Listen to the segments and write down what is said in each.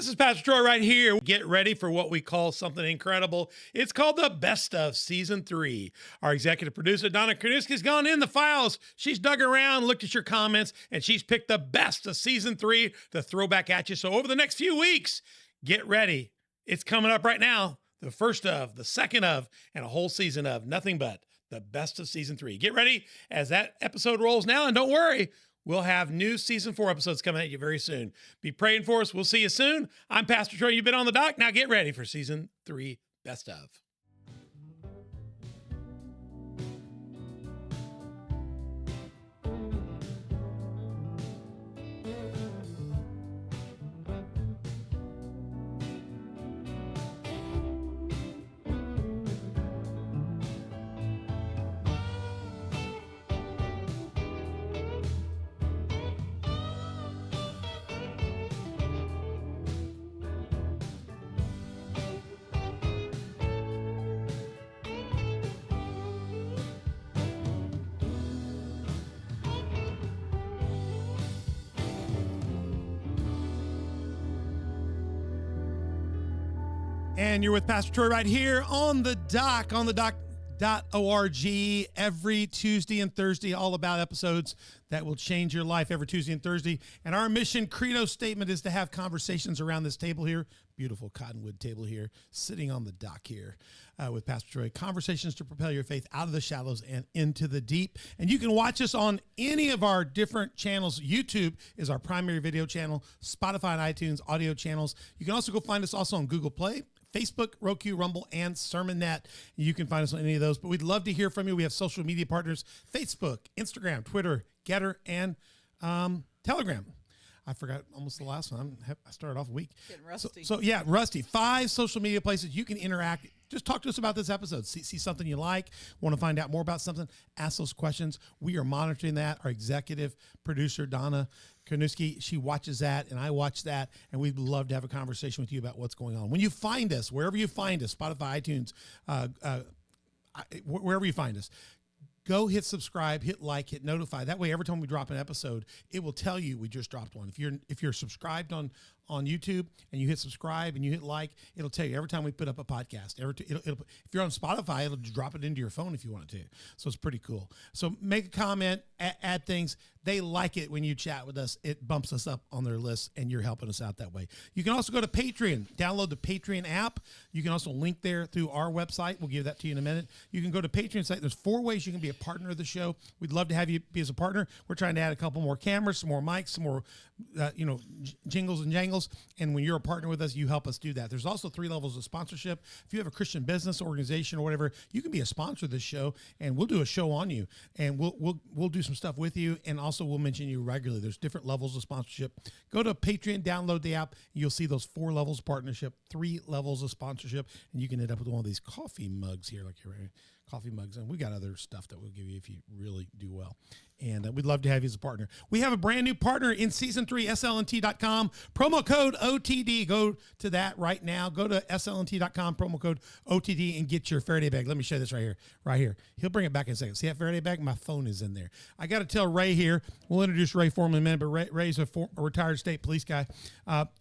This is Pastor Troy right here. Get ready for what we call something incredible. It's called the Best of Season 3. Our executive producer, Donna Korniski's gone in the files. She's dug around, looked at your comments, and she's picked the best of Season 3 to throw back at you. So over the next few weeks, get ready. It's coming up right now. The first of, the second of, and a whole season of nothing but the best of Season 3. Get ready as that episode rolls now, and don't worry. We'll have new Season 4 episodes coming at you very soon. Be praying for us. We'll see you soon. I'm Pastor Troy. You've been on the dock. Now get ready for Season 3 Best of. And you're with Pastor Troy right here on the doc.org every Tuesday and Thursday, all about episodes that will change your life every Tuesday and Thursday. And our mission credo statement is to have conversations around this table here, beautiful cottonwood table here, sitting on the dock here with Pastor Troy. Conversations to propel your faith out of the shallows and into the deep. And you can watch us on any of our different channels. YouTube is our primary video channel, Spotify and iTunes audio channels. You can also go find us also on Google Play, Facebook, Roku, Rumble, and SermonNet. You can find us on any of those, but we'd love to hear from you. We have social media partners, Facebook, Instagram, Twitter, Getter, and Telegram. I forgot almost the last one. I started off a week. Getting rusty. So yeah, rusty. 5 social media places you can interact. Just talk to us about this episode. See something you like, want to find out more about something, ask those questions. We are monitoring that. Our executive producer, Donna Korniski, she watches that, and I watch that, and we'd love to have a conversation with you about what's going on. When you find us, wherever you find us, Spotify, iTunes, wherever you find us, go hit subscribe, hit like, hit notify. That way, every time we drop an episode, it will tell you we just dropped one. If you're subscribed on YouTube and you hit subscribe and you hit like, it'll tell you every time we put up a podcast. If you're on Spotify, it'll drop it into your phone if you want it to. So it's pretty cool. So make a comment, add things. They like it when you chat with us. It bumps us up on their list, and you're helping us out that way. You can also go to Patreon, download the Patreon app. You can also link there through our website. We'll give that to you in a minute. You can go to Patreon site. There's 4 ways you can be a partner of the show. We'd love to have you be as a partner. We're trying to add a couple more cameras, some more mics, some more jingles and jangles. And when you're a partner with us, you help us do that. There's also 3 levels of sponsorship. If you have a Christian business organization or whatever, you can be a sponsor of this show, and we'll do a show on you, and we'll do some stuff with you, and also we'll mention you regularly. There's different levels of sponsorship. Go to Patreon, download the app, and you'll see those 4 levels of partnership, 3 levels of sponsorship, and you can end up with one of these coffee mugs here, like you're right. Coffee mugs, and we got other stuff that we'll give you if you really do well. And we'd love to have you as a partner. We have a brand new partner in Season 3, slnt.com. Promo code OTD. Go to that right now. Go to slnt.com, promo code OTD, and get your Faraday bag. Let me show you this right here. Right here. He'll bring it back in a second. See that Faraday bag? My phone is in there. I got to tell Ray here. We'll introduce Ray for him in a minute, but Ray's a retired state police guy.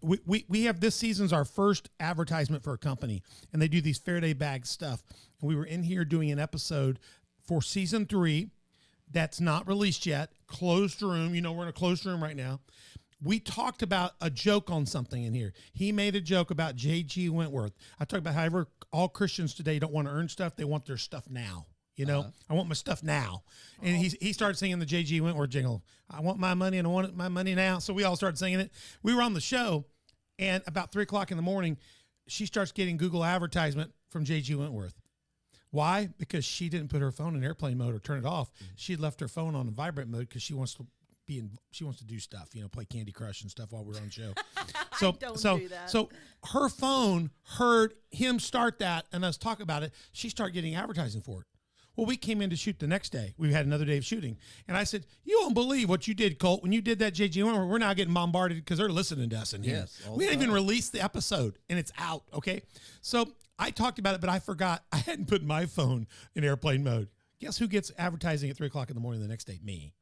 We have this season's our first advertisement for a company, and they do these Faraday bag stuff. And we were in here doing an episode for Season 3 that's not released yet. Closed room. We're in a closed room right now. We talked about a joke on something in here. He made a joke about J.G. Wentworth. I talked about how all Christians today don't want to earn stuff. They want their stuff now. I want my stuff now. And he started singing the J.G. Wentworth jingle. I want my money, and I want my money now. So we all started singing it. We were on the show, and about 3 o'clock in the morning, she starts getting Google advertisement from J.G. Wentworth. Why? Because she didn't put her phone in airplane mode or turn it off. She left her phone on vibrate mode because she wants to do stuff, play Candy Crush and stuff while we're on the show. So do that. So her phone heard him start that and us talk about it. She started getting advertising for it. Well, we came in to shoot the next day. We had another day of shooting. And I said, you won't believe what you did, Colt. When you did that JG, we're now getting bombarded because they're listening to us in here. Yes, we didn't even release the episode, and it's out, okay? So I talked about it, but I forgot. I hadn't put my phone in airplane mode. Guess who gets advertising at 3 o'clock in the morning the next day? Me.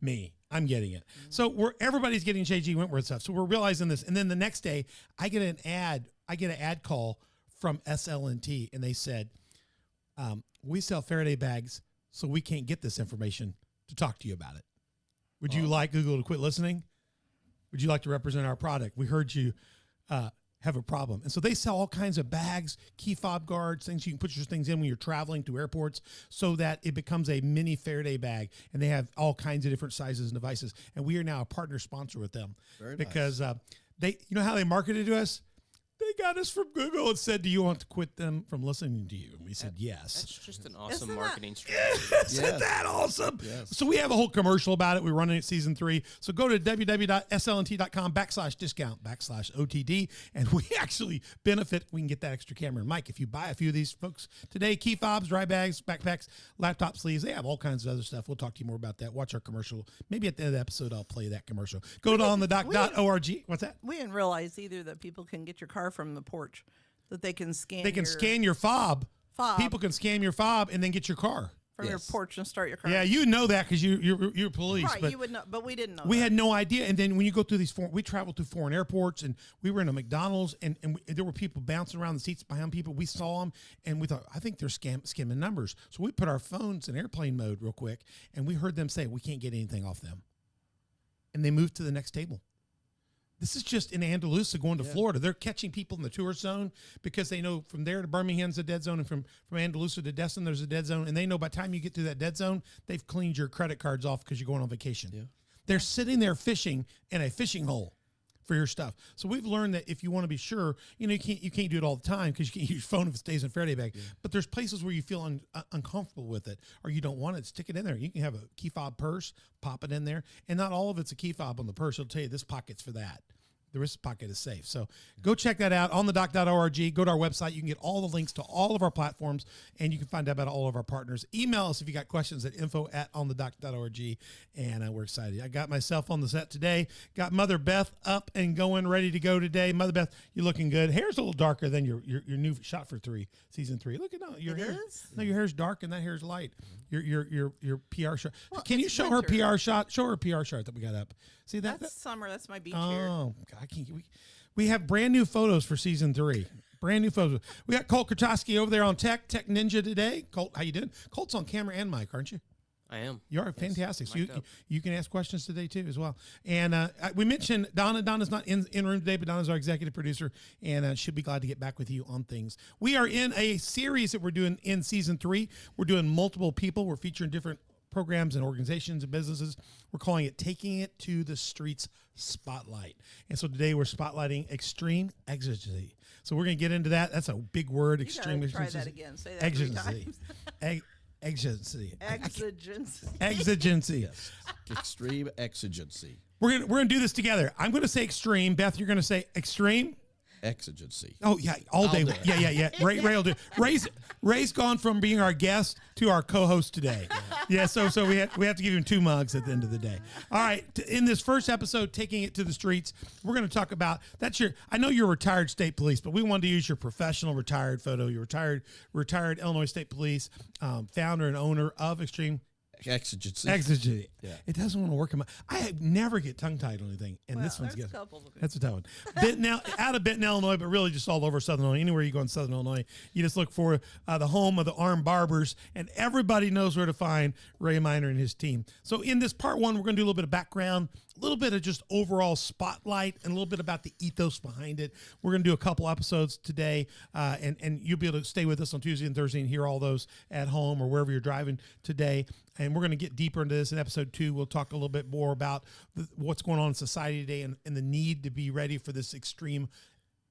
Me. I'm getting it. So everybody's getting J.G. Wentworth stuff. So we're realizing this. And then the next day, I get an ad call from SLNT, and they said, we sell Faraday bags, so we can't get this information to talk to you about it. Would you like Google to quit listening? Would you like to represent our product? We heard you have a problem. And so they sell all kinds of bags, key fob guards, things you can put your things in when you're traveling to airports so that it becomes a mini Faraday bag. And they have all kinds of different sizes and devices. And we are now a partner sponsor with them. Very because nice. They, you know how they marketed to us? They got us from Google and said, do you want to quit them from listening to you? And we said, yes. That's just an awesome marketing strategy. Isn't that awesome? Yes. So we have a whole commercial about it. We're running it season 3. So go to www.slnt.com/discount/OTD. And we actually benefit. We can get that extra camera. And Mike, if you buy a few of these folks today, key fobs, dry bags, backpacks, laptop sleeves, they have all kinds of other stuff. We'll talk to you more about that. Watch our commercial. Maybe at the end of the episode, I'll play that commercial. Go to onthedoc.org. What's that? We didn't realize either that people can get your car from the porch, that they can scan. They can scan your fob. Fob. People can scan your fob and then get your car. From your porch and start your car. Yeah, you know that because you're police. Right, but you would know, but we didn't know. We had no idea. And then when you go through these we traveled through foreign airports, and we were in a McDonald's, and there were people bouncing around the seats behind people. We saw them, and we thought, I think they're skimming numbers. So we put our phones in airplane mode real quick, and we heard them say, we can't get anything off them. And they moved to the next table. This is just in Andalusia going to Florida. They're catching people in the tourist zone because they know from there to Birmingham's a dead zone, and from Andalusia to Destin there's a dead zone. And they know by the time you get to that dead zone, they've cleaned your credit cards off because you're going on vacation. Yeah. They're sitting there fishing in a fishing hole for your stuff. So we've learned that if you want to be sure, you can't do it all the time because you can't use your phone if it stays in a Faraday bag. Yeah. But there's places where you feel uncomfortable with it, or you don't want it, stick it in there. You can have a key fob purse, pop it in there, and not all of it's a key fob on the purse. It'll tell you this pocket's for that. The wrist pocket is safe. So go check that out on thedoc.org. Go to our website. You can get all the links to all of our platforms, and you can find out about all of our partners. Email us if you got questions at info@onthedoc.org, and we're excited. I got myself on the set today. Got Mother Beth up and going, ready to go today. Mother Beth, you're looking good. Hair's a little darker than your new shot for season 3. Look at your hair. Is? No, your hair's dark and that hair's light. Your PR shot. Well, can you show winter. her PR shot? Show her a PR shot that we got up. See that? That's summer. That's my beach hair. Oh, God, I can't. We have brand new photos for season 3. Brand new photos. We got Colt Kurtowski over there on Tech Ninja today. Colt, how you doing? Colt's on camera and mic, aren't you? I am. You are fantastic. So Mic'd up. you can ask questions today too as well. And we mentioned Donna. Donna's not in room today, but Donna's our executive producer, and she'll be glad to get back with you on things. We are in a series that we're doing in season 3. We're doing multiple people. We're featuring different programs and organizations and businesses. We're calling it Taking It to the Streets Spotlight. And so today we're spotlighting Extreme Exigency. So we're going to get into that. That's a big word, Extreme Exigency. Try Exigency. that again. Say that 3 times. Exigency. Exigency. Exigency. Yes. Extreme exigency. We're gonna do this together. I'm gonna say extreme. Beth, you're gonna say extreme. Exigency. Oh yeah, all day. Yeah. Ray will do. Ray's gone from being our guest to our co-host today. Yeah. So we have to give him 2 mugs at the end of the day. All right. In this first episode, Taking It to the Streets, we're going to talk about I know you're retired state police, but we wanted to use your professional retired photo. You're retired Illinois State Police, founder and owner of Extreme Exigency. Yeah. It doesn't want to work in I never get tongue-tied on anything, and this one's good. That's a tough one. Out of Benton, Illinois, but really just all over Southern Illinois. Anywhere you go in Southern Illinois, you just look for the home of the armed barbers, and everybody knows where to find Ray Miner and his team. So in this part 1, we're going to do a little bit of background, a little bit of just overall spotlight, and a little bit about the ethos behind it. We're going to do a couple episodes today, and you'll be able to stay with us on Tuesday and Thursday and hear all those at home or wherever you're driving today. And we're going to get deeper into this in episode 2. We'll talk a little bit more about what's going on in society today and the need to be ready for this extreme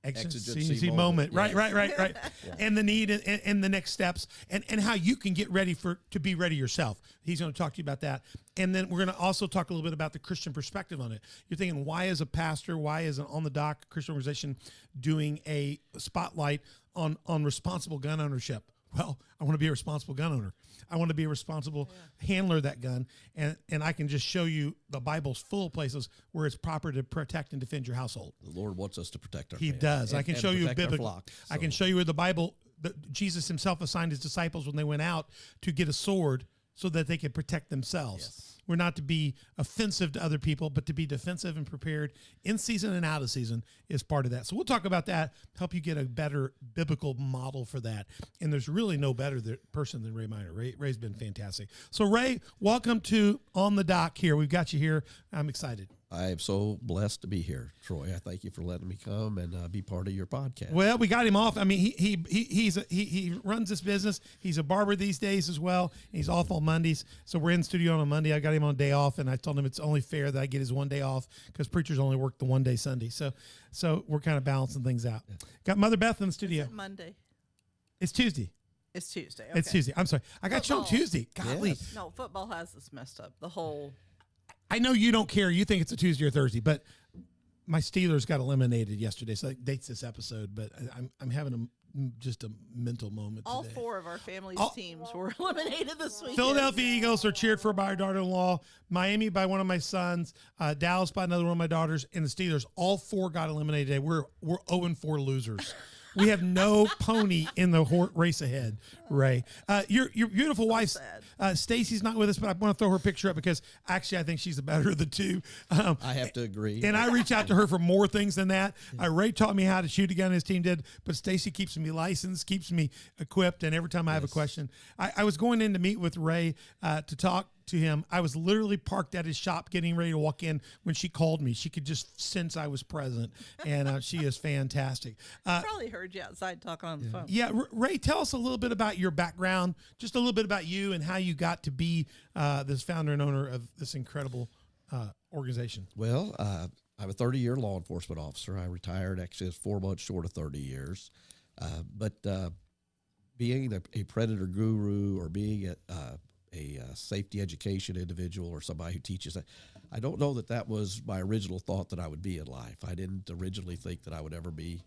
exigency moment. Yes. Right. Yeah. And the need and the next steps and how you can get ready to be ready yourself. He's going to talk to you about that. And then we're going to also talk a little bit about the Christian perspective on it. You're thinking, why is a pastor, why is an On the Dock Christian organization doing a spotlight on responsible gun ownership? Well, I want to be a responsible gun owner. I want to be a responsible handler of that gun. And I can just show you the Bible's full of places where it's proper to protect and defend your household. The Lord wants us to protect our He family. does. I can show you protect our biblical. flock, I can show you where the Bible, Jesus himself assigned his disciples when they went out to get a sword so that they could protect themselves. Yes. We're not to be offensive to other people, but to be defensive and prepared in season and out of season is part of that. So we'll talk about that, help you get a better biblical model for that. And there's really no better person than Ray Miner. Ray's been fantastic. So Ray, welcome to On the Dock here. We've got you here. I'm excited. I am so blessed to be here, Troy. I thank you for letting me come and be part of your podcast. Well, we got him off. I mean, he runs this business. He's a barber these days as well. He's off on Mondays, so we're in the studio on a Monday. I got him on a day off, and I told him it's only fair that I get his one day off because preachers only work the one day Sunday. So we're kind of balancing things out. Yeah. Got Mother Beth in the studio. Is it Monday? It's Tuesday. It's Tuesday. Okay. It's Tuesday. I'm sorry. I got you on Tuesday. Golly. Yes. No, football has this messed up. The whole. I know you don't care. You think it's a Tuesday or Thursday, but my Steelers got eliminated yesterday, so that dates this episode. But I'm having just a mental moment. All today. 4 of our family's teams were eliminated this week. Philadelphia Eagles are cheered for by our daughter-in-law, Miami by one of my sons, Dallas by another one of my daughters, and the Steelers. All 4 got eliminated today. We're 0-4 losers. We have no pony in the race ahead, Ray. Your beautiful wife, Stacy's not with us, but I want to throw her picture up because actually I think she's the better of the two. I have to agree. And I reach out to her for more things than that. Ray taught me how to shoot a gun, his team did, but Stacy keeps me licensed, keeps me equipped, and every time I have a question. I was going in to meet with Ray to talk to him. I was literally parked at his shop getting ready to walk in when she called me. She could just sense I was present, and she is fantastic. Probably heard you outside talking on the phone. Yeah, Ray, tell us a little bit about your background, just a little bit about you and how you got to be this founder and owner of this incredible organization. Well, I'm a 30-year law enforcement officer. I retired actually 4 months short of 30 years. But being a predator guru or being a safety education individual or somebody who teaches that, I don't know that was my original thought that I would be in life. I didn't originally think that I would ever be.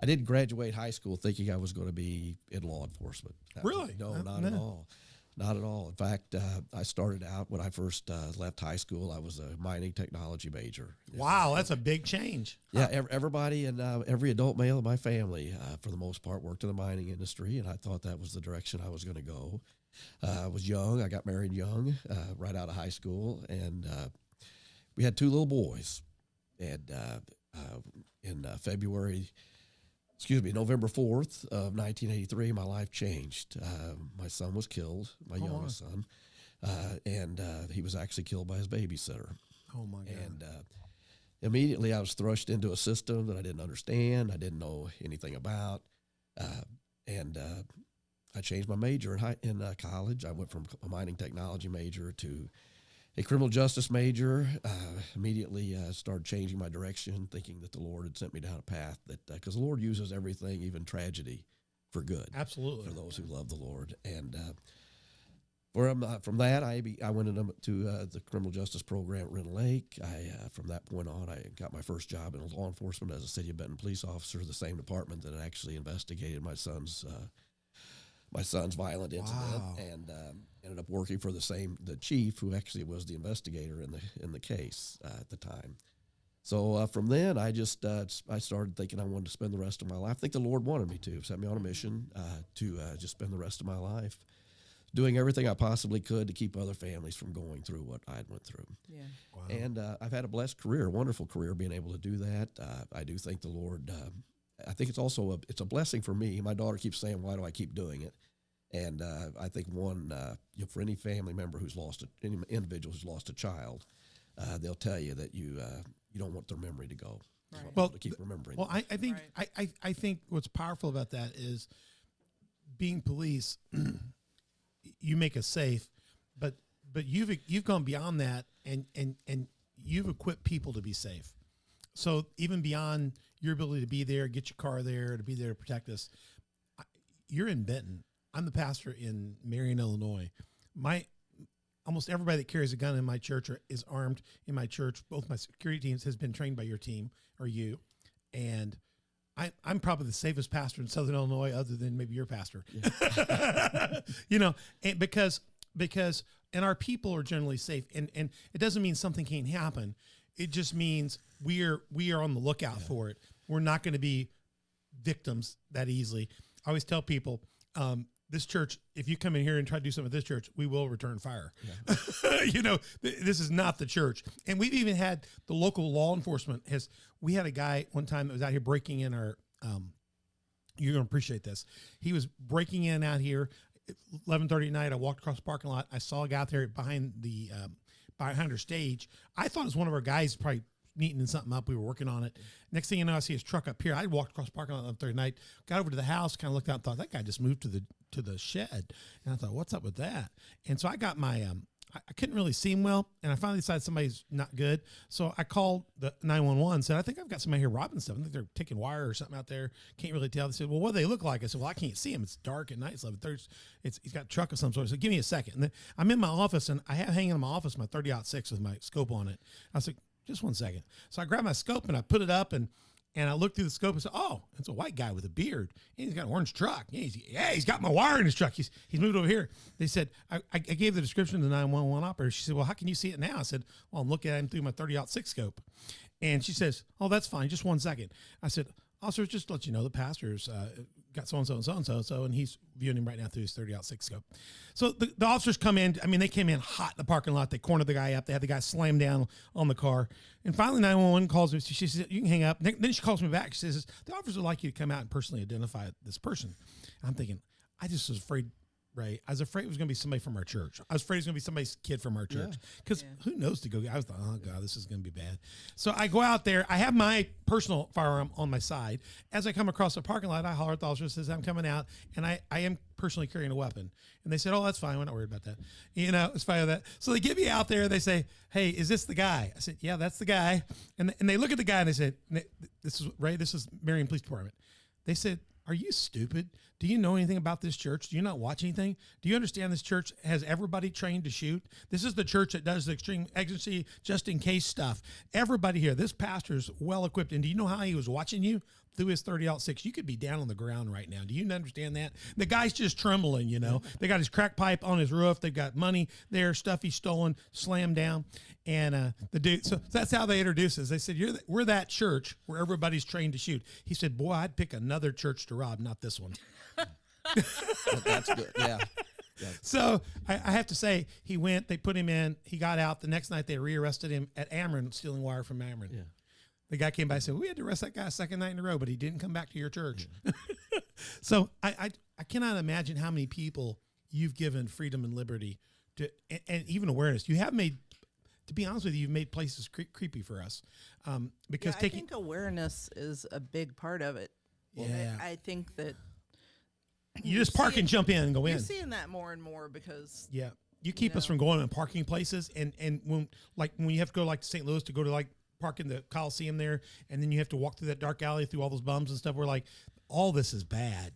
I didn't graduate high school thinking I was going to be in law enforcement. Really? No, not at all. Not at all. In fact, I started out when I first left high school, I was a mining technology major. Wow, that's a big change. Yeah, everybody and every adult male in my family, for the most part, worked in the mining industry, and I thought that was the direction I was going to go. I was young. I got married young, right out of high school, and we had 2 little boys. And in November 4th of 1983, my life changed. My son was killed, my youngest son, and he was actually killed by his babysitter. Oh, my God. And immediately I was thrust into a system that I didn't understand, I didn't know anything about, and I changed my major in college. I went from a mining technology major to a criminal justice major. Immediately started changing my direction, thinking that the Lord had sent me down a path that, because the Lord uses everything, even tragedy, for good. Absolutely. For those who love the Lord. And from that, I went into the criminal justice program at Rend Lake. From that point on, I got my first job in law enforcement as a City of Benton police officer, the same department that had actually investigated my son's violent incident. Wow. And ended up working for the chief who actually was the investigator in the case at the time. So from then, I started thinking I wanted to spend the rest of my life. I think the Lord wanted me to, set me on a mission to just spend the rest of my life doing everything I possibly could to keep other families from going through what I went through. Yeah. Wow. And I've had a blessed career, a wonderful career, being able to do that. I do think the Lord. I think it's also a blessing for me. My daughter keeps saying, "Why do I keep doing it?" And I think for any family member any individual who's lost a child, they'll tell you that you don't want their memory to go. Right. Well, to keep remembering. Well, I think I think what's powerful about that is being police. You make us safe, but you've gone beyond that, and you've equipped people to be safe. So even beyond your ability to be there, get your car there, to be there to protect us, you're in Benton. I'm the pastor in Marion, Illinois. Almost everybody that carries a gun in my church or is armed in my church, both my security teams, has been trained by your team or you. And I'm probably the safest pastor in Southern Illinois, other than maybe your pastor. Yeah. And because our people are generally safe, and it doesn't mean something can't happen. It just means we are on the lookout for it. We're not going to be victims that easily. I always tell people, this church, if you come in here and try to do something at this church, we will return fire. Yeah. This is not the church. And we've even had the local law enforcement we had a guy one time that was out here breaking in our, you're going to appreciate this. He was breaking in out here at 11:30 at night. I walked across the parking lot. I saw a guy out there behind our stage. I thought it was one of our guys probably neatening something up. We were working on it. Next thing you know, I see his truck up here. I walked across the parking lot on Thursday night, got over to the house, kind of looked out and thought, that guy just moved to the shed. And I thought, what's up with that? And so I got my, I couldn't really see him well. And I finally decided somebody's not good. So I called the 911, said, I think I've got somebody here robbing stuff. I think they're taking wire or something out there. Can't really tell. They said, well, what do they look like? I said, well, I can't see him. It's dark at night. It's 11:30. He's got a truck of some sort. I said, give me a second. And then I'm in my office, and I have hanging in my office my 30-06 with my scope on it. I said, just one second. So I grabbed my scope and I put it up and I looked through the scope and said, oh, it's a white guy with a beard. And he's got an orange truck. He's got my wire in his truck. He's moved over here. They said, I gave the description to the 911 operator. She said, well, how can you see it now? I said, well, I'm looking at him through my 30-06 scope. And she says, oh, that's fine. Just one second. I said, officer, just to let you know, the pastor's got so-and-so and so-and-so, and he's viewing him right now through his 30-06 scope. So the officers come in. I mean, they came in hot in the parking lot. They cornered the guy up. They had the guy slam down on the car. And finally, 911 calls me. She says, you can hang up. Then she calls me back. She says, the officers would like you to come out and personally identify this person. And I'm thinking, I just was afraid, Ray. I was afraid it was going to be somebody from our church. I was afraid it was going to be somebody's kid from our church. Because who knows to go. I was like, oh, God, this is going to be bad. So I go out there. I have my personal firearm on my side. As I come across the parking lot, I holler at the officer, says, I'm coming out. And I am personally carrying a weapon. And they said, oh, that's fine. We're not worried about that. It's fine with that. So they get me out there. They say, hey, is this the guy? I said, yeah, that's the guy. And they look at the guy and they said, this is Ray. This is Marion Police Department. They said, are you stupid? Do you know anything about this church? Do you not watch anything? Do you understand this church has everybody trained to shoot? This is the church that does the extreme exigency, just in case stuff. Everybody here, this pastor's well equipped. And do you know how he was watching you? Through his 30-06, you could be down on the ground right now. Do you understand that? The guy's just trembling, They got his crack pipe on his roof. They've got money there, stuff he's stolen, slammed down. And the dude, so that's how they introduced us. They said, we're that church where everybody's trained to shoot. He said, boy, I'd pick another church to rob, not this one. That's good. Yeah. So I have to say, he went, they put him in, he got out. The next night they rearrested him at Ameren, stealing wire from Ameren. Yeah. The guy came by and said, we had to arrest that guy a second night in a row, but he didn't come back to your church. Yeah. So I cannot imagine how many people you've given freedom and liberty to, and even awareness. You have made, to be honest with you, you've made places creepy for us. Because I think awareness is a big part of it. Yeah. I think that you just park and jump in and go in. You're seeing that more and more because you keep us from going in parking places, and when you have to go like to St. Louis to go to park in the Coliseum there, and then you have to walk through that dark alley through all those bums and stuff. We're like, all this is bad.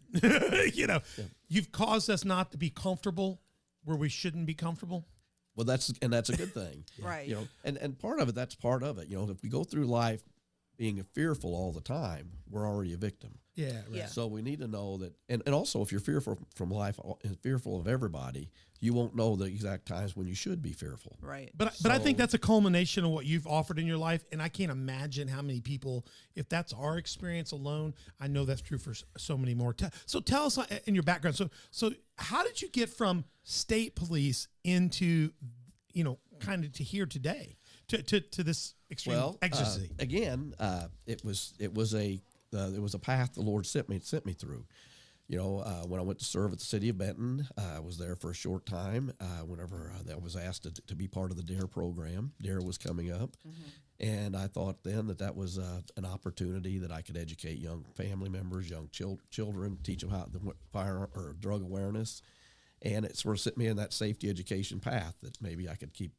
You've caused us not to be comfortable where we shouldn't be comfortable. Well, that's a good thing. Right. And part of it, that's part of it. If we go through life being fearful all the time, we're already a victim. Yeah, right. Yeah. So we need to know that, and also if you're fearful from life and fearful of everybody, you won't know the exact times when you should be fearful. Right. But I think that's a culmination of what you've offered in your life, and I can't imagine how many people, if that's our experience alone, I know that's true for so many more. So tell us in your background. So how did you get from state police into, kind of to here today, to this extreme exigency? It was a path the Lord sent me through. When I went to serve at the city of Benton, I was there for a short time. Whenever I was asked to be part of the DARE program, DARE was coming up. Mm-hmm. And I thought then that was an opportunity that I could educate young family members, young children, teach them how the fire or drug awareness. And it sort of set me in that safety education path that maybe I could keep.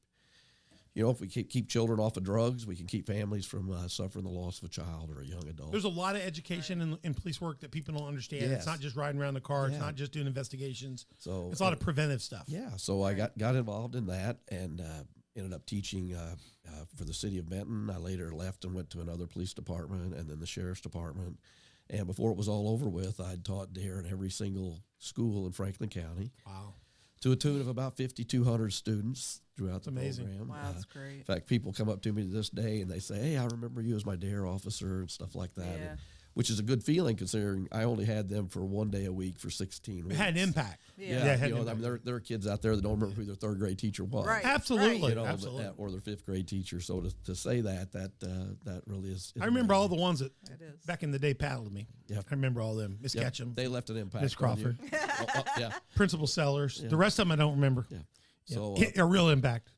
If we keep children off of drugs, we can keep families from suffering the loss of a child or a young adult. There's a lot of education in police work that people don't understand. Yes. It's not just riding around the car. It's not just doing investigations. So it's a lot of preventive stuff. Yeah. So I got involved in that and ended up teaching for the city of Benton. I later left and went to another police department and then the sheriff's department. And before it was all over with, I'd taught DARE in every single school in Franklin County. Wow. To a tune of about 5,200 students throughout the program. Wow, that's great. In fact, people come up to me to this day and they say, hey, I remember you as my DARE officer and stuff like that. Yeah. And which is a good feeling considering I only had them for 1 day a week for 16 weeks. It had an impact. Yeah. it had you an know, I impact. mean, there are kids out there that don't remember who their third grade teacher was. Right. Absolutely, You know, absolutely. or their fifth grade teacher. So to say that really is I remember all the ones that It is. back in the day paddled me. Yeah. I remember all of them. Miss Ketchum, They left an impact. Miss on you. Crawford. Yeah. Principal Sellers. The rest of them I don't remember. Yeah. Yeah. So, A real impact.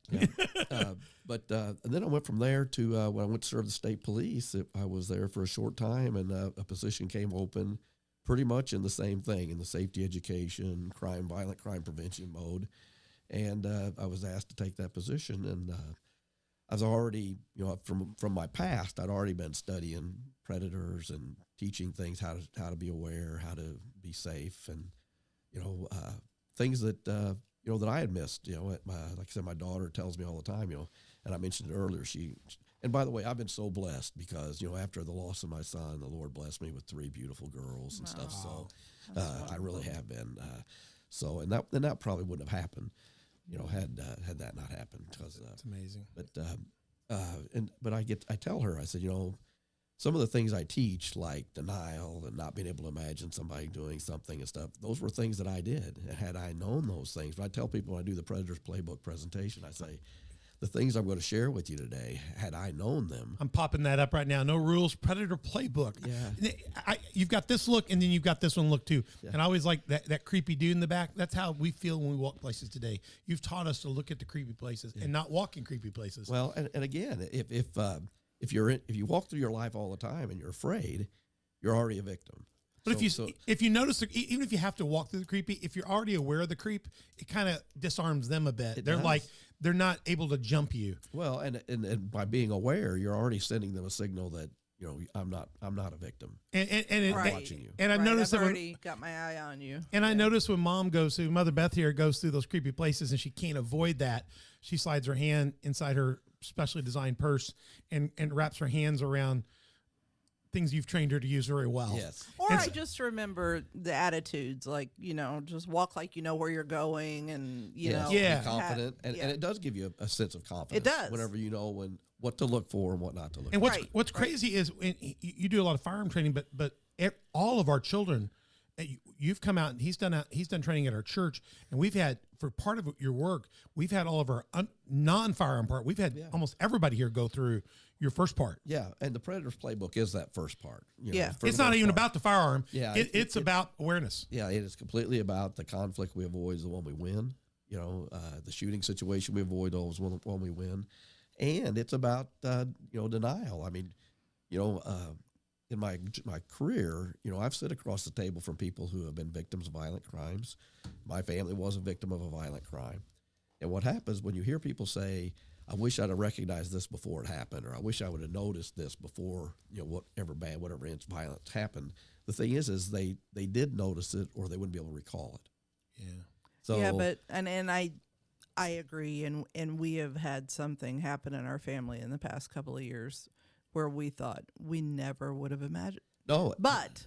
but and then I went from there to when I went to serve the state police. I was there for a short time, and a position came open, pretty much in the same thing, in the safety education, violent crime prevention mode, and I was asked to take that position. And I was already, you know, from my past, I'd already been studying predators and teaching things how to be aware, how to be safe, and you know things that you know that I had missed. You know, like I said, my daughter tells me all the time. You know, and I mentioned it earlier. And by the way, I've been so blessed because, you know, after the loss of my son, the Lord blessed me with 3 beautiful girls and stuff. So I really have been. So and that probably wouldn't have happened, you know, had that not happened. Because It's amazing. But I tell her, I said, you know, some of the things I teach, like denial and not being able to imagine somebody doing something and stuff, those were things that I did. And had I known those things, but I tell people when I do the Predators Playbook presentation, I say, the things I'm going to share with you today, had I known them. I'm popping that up right now. No Rules Predator Playbook. Yeah. You've got this look, and then you've got this one look too. Yeah. And I always like that creepy dude in the back. That's how we feel when we walk places today. You've taught us to look at the creepy places and not walk in creepy places. Well, and again, if you walk through your life all the time and you're afraid, you're already a victim. But if you notice, even if you have to walk through the creepy, if you're already aware of the creep, it kind of disarms them a bit. They're not able to jump you. Well, and by being aware, you're already sending them a signal that, you know, I'm not a victim. And Right. Watching you. And I've noticed I've that already got my eye on you. And I notice when Mother Beth here goes through those creepy places and she can't avoid that, she slides her hand inside her specially designed purse and wraps her hands around things you've trained her to use very well. Yes. Or I just remember the attitudes, like, you know, just walk like you know where you're going, and you know, Yeah. Be confident, and it does give you a sense of confidence. It does. Whenever you know what to look for and what not to look And for. what's crazy is you do a lot of firearm training, but all of our children, you've come out and he's done training at our church, and we've had, for part of your work, we've had all of our non-firearm part. We've had almost everybody here go through your first part. Yeah, and the Predators Playbook is that first part. You know, Yeah. for the It's not most even part. about the firearm. Yeah, it's about awareness. Yeah, it is completely about the conflict we avoid is the one we win. You know, the shooting situation we avoid always one we win, and it's about denial. I mean, you know, in my career, you know, I've sit across the table from people who have been victims of violent crimes. My family was a victim of a violent crime, and what happens when you hear people say, I wish I'd have recognized this before it happened, or I wish I would have noticed this before, you know, whatever violence happened. The thing is they did notice it, or they wouldn't be able to recall it. Yeah. So yeah, but and I agree, and we have had something happen in our family in the past couple of years where we thought we never would have imagined. no, But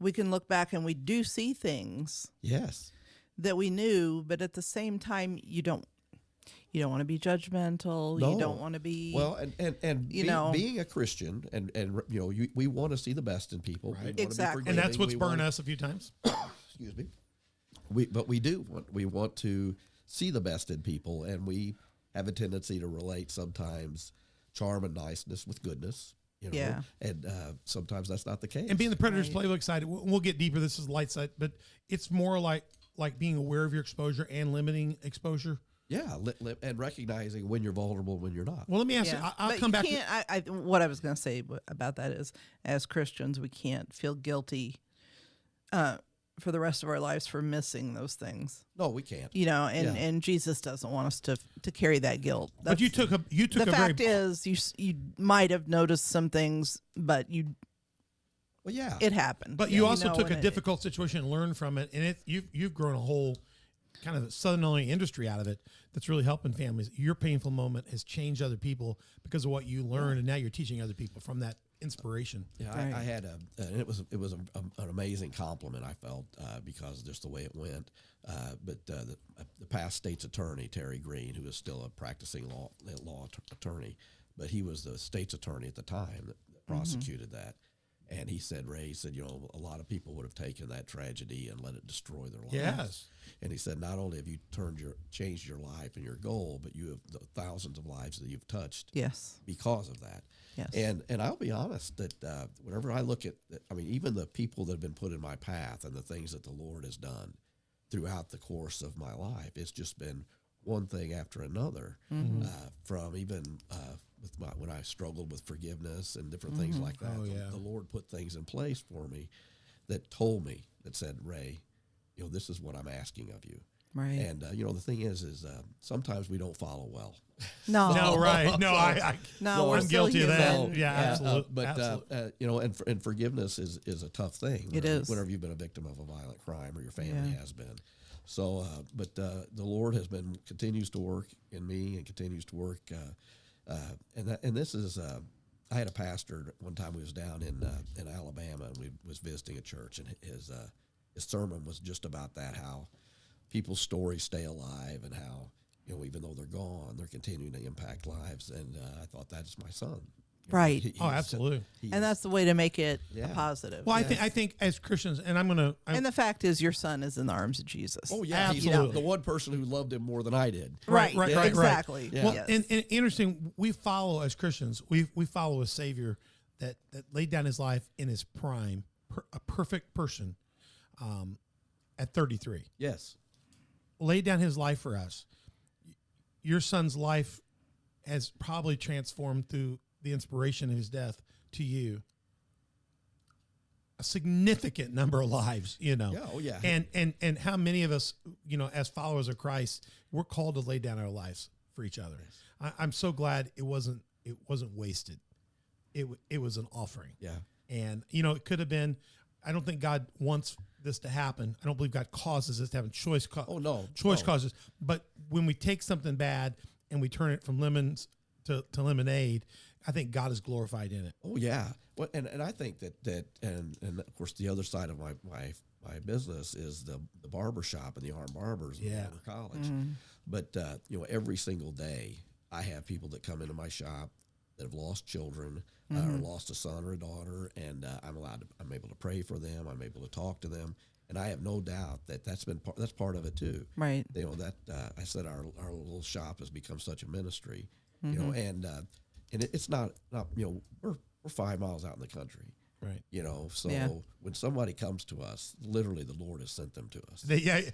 we can look back and we do see things yes, that we knew, but at the same time, you don't want to be judgmental. No. You don't want to be well, and you know, being a Christian, and you know, we want to see the best in people, Right. We wanna be Exactly. And that's forgiving. what's We burned want- us a few times. Excuse me. We want to see the best in people, and we have a tendency to relate sometimes charm and niceness with goodness. You know, Yeah. and sometimes that's not the case. And being the Predators Right. Playbook side, we'll get deeper. This is the light side, but it's more like being aware of your exposure and limiting exposure. yeah, and recognizing when you're vulnerable, when you're not. Well, let me ask you. yeah. I'll But come you back. Can't, what I was going to say about that is, as Christians, we can't feel guilty for the rest of our lives for missing those things. No, we can't. You know, Yeah. and Jesus doesn't want us to carry that guilt. But you took a the very fact is, you might have noticed some things, but Well, yeah, it happened. But you know, also took and a difficult situation and learned from it, and you've grown a whole kind of Southern Illinois industry out of it that's really helping families. Your painful moment has changed other people because of what you learned, and now you're teaching other people from that inspiration. Yeah, Right. I had and it was an amazing compliment I felt because just the way it went. But the past state's attorney, Terry Green, who is still a practicing law attorney, but he was the state's attorney at the time that prosecuted that. And he said, Ray, he said, a lot of people would have taken that tragedy and let it destroy their lives. Yes. And he said, not only have you changed your life and your goal, but you have the thousands of lives that you've touched. Yes. Because of that. Yes. And I'll be honest that whenever I look at, even the people that have been put in my path and the things that the Lord has done throughout the course of my life, it's just been one thing after another. From even when I struggled with forgiveness and different things like that, the Lord put things in place for me that told me, that said, Ray, this is what I'm asking of you. Right. And, the thing is sometimes we don't follow well. No. No, right. No, we're I'm still guilty of that. human. Yeah, absolutely. But, absolutely. And forgiveness is a tough thing. It is. Whenever you've been a victim of a violent crime or your family has been. So, but the Lord continues to work in me and continues to work. And this is, I had a pastor one time. We was down in Alabama, and we was visiting a church, and his sermon was just about that, how people's stories stay alive, and how even though they're gone, they're continuing to impact lives. And I thought, that's my son. Right. Absolutely. And that's the way to make it a positive. Well, I think as Christians, and and the fact is, your son is in the arms of Jesus. Oh yeah, absolutely. He's the one person who loved him more than I did. Right. Exactly. Yeah. Well, Yes. and interesting, we follow as Christians, we follow a Savior that laid down his life in his prime, a perfect person, at 33. Yes. Laid down his life for us. Your son's life has probably transformed through the inspiration of his death to you a significant number of lives, Yeah, oh yeah. And how many of us, as followers of Christ, we're called to lay down our lives for each other. I'm so glad it wasn't wasted. It was an offering. Yeah. And it could have been. I don't think God wants this to happen. I don't believe God causes this to happen. Choice causes. But when we take something bad and we turn it from lemons to lemonade, I think God is glorified in it. Oh yeah. Well, and I think that and of course the other side of my business is the barber shop and the armed barbers in Denver College. But every single day I have people that come into my shop that have lost children or lost a son or a daughter, and I'm able to pray for them. I'm able to talk to them, and I have no doubt that's part of it too. Right. I said our little shop has become such a ministry. And it's not we're 5 miles out in the country, right? So when somebody comes to us, literally the Lord has sent them to us.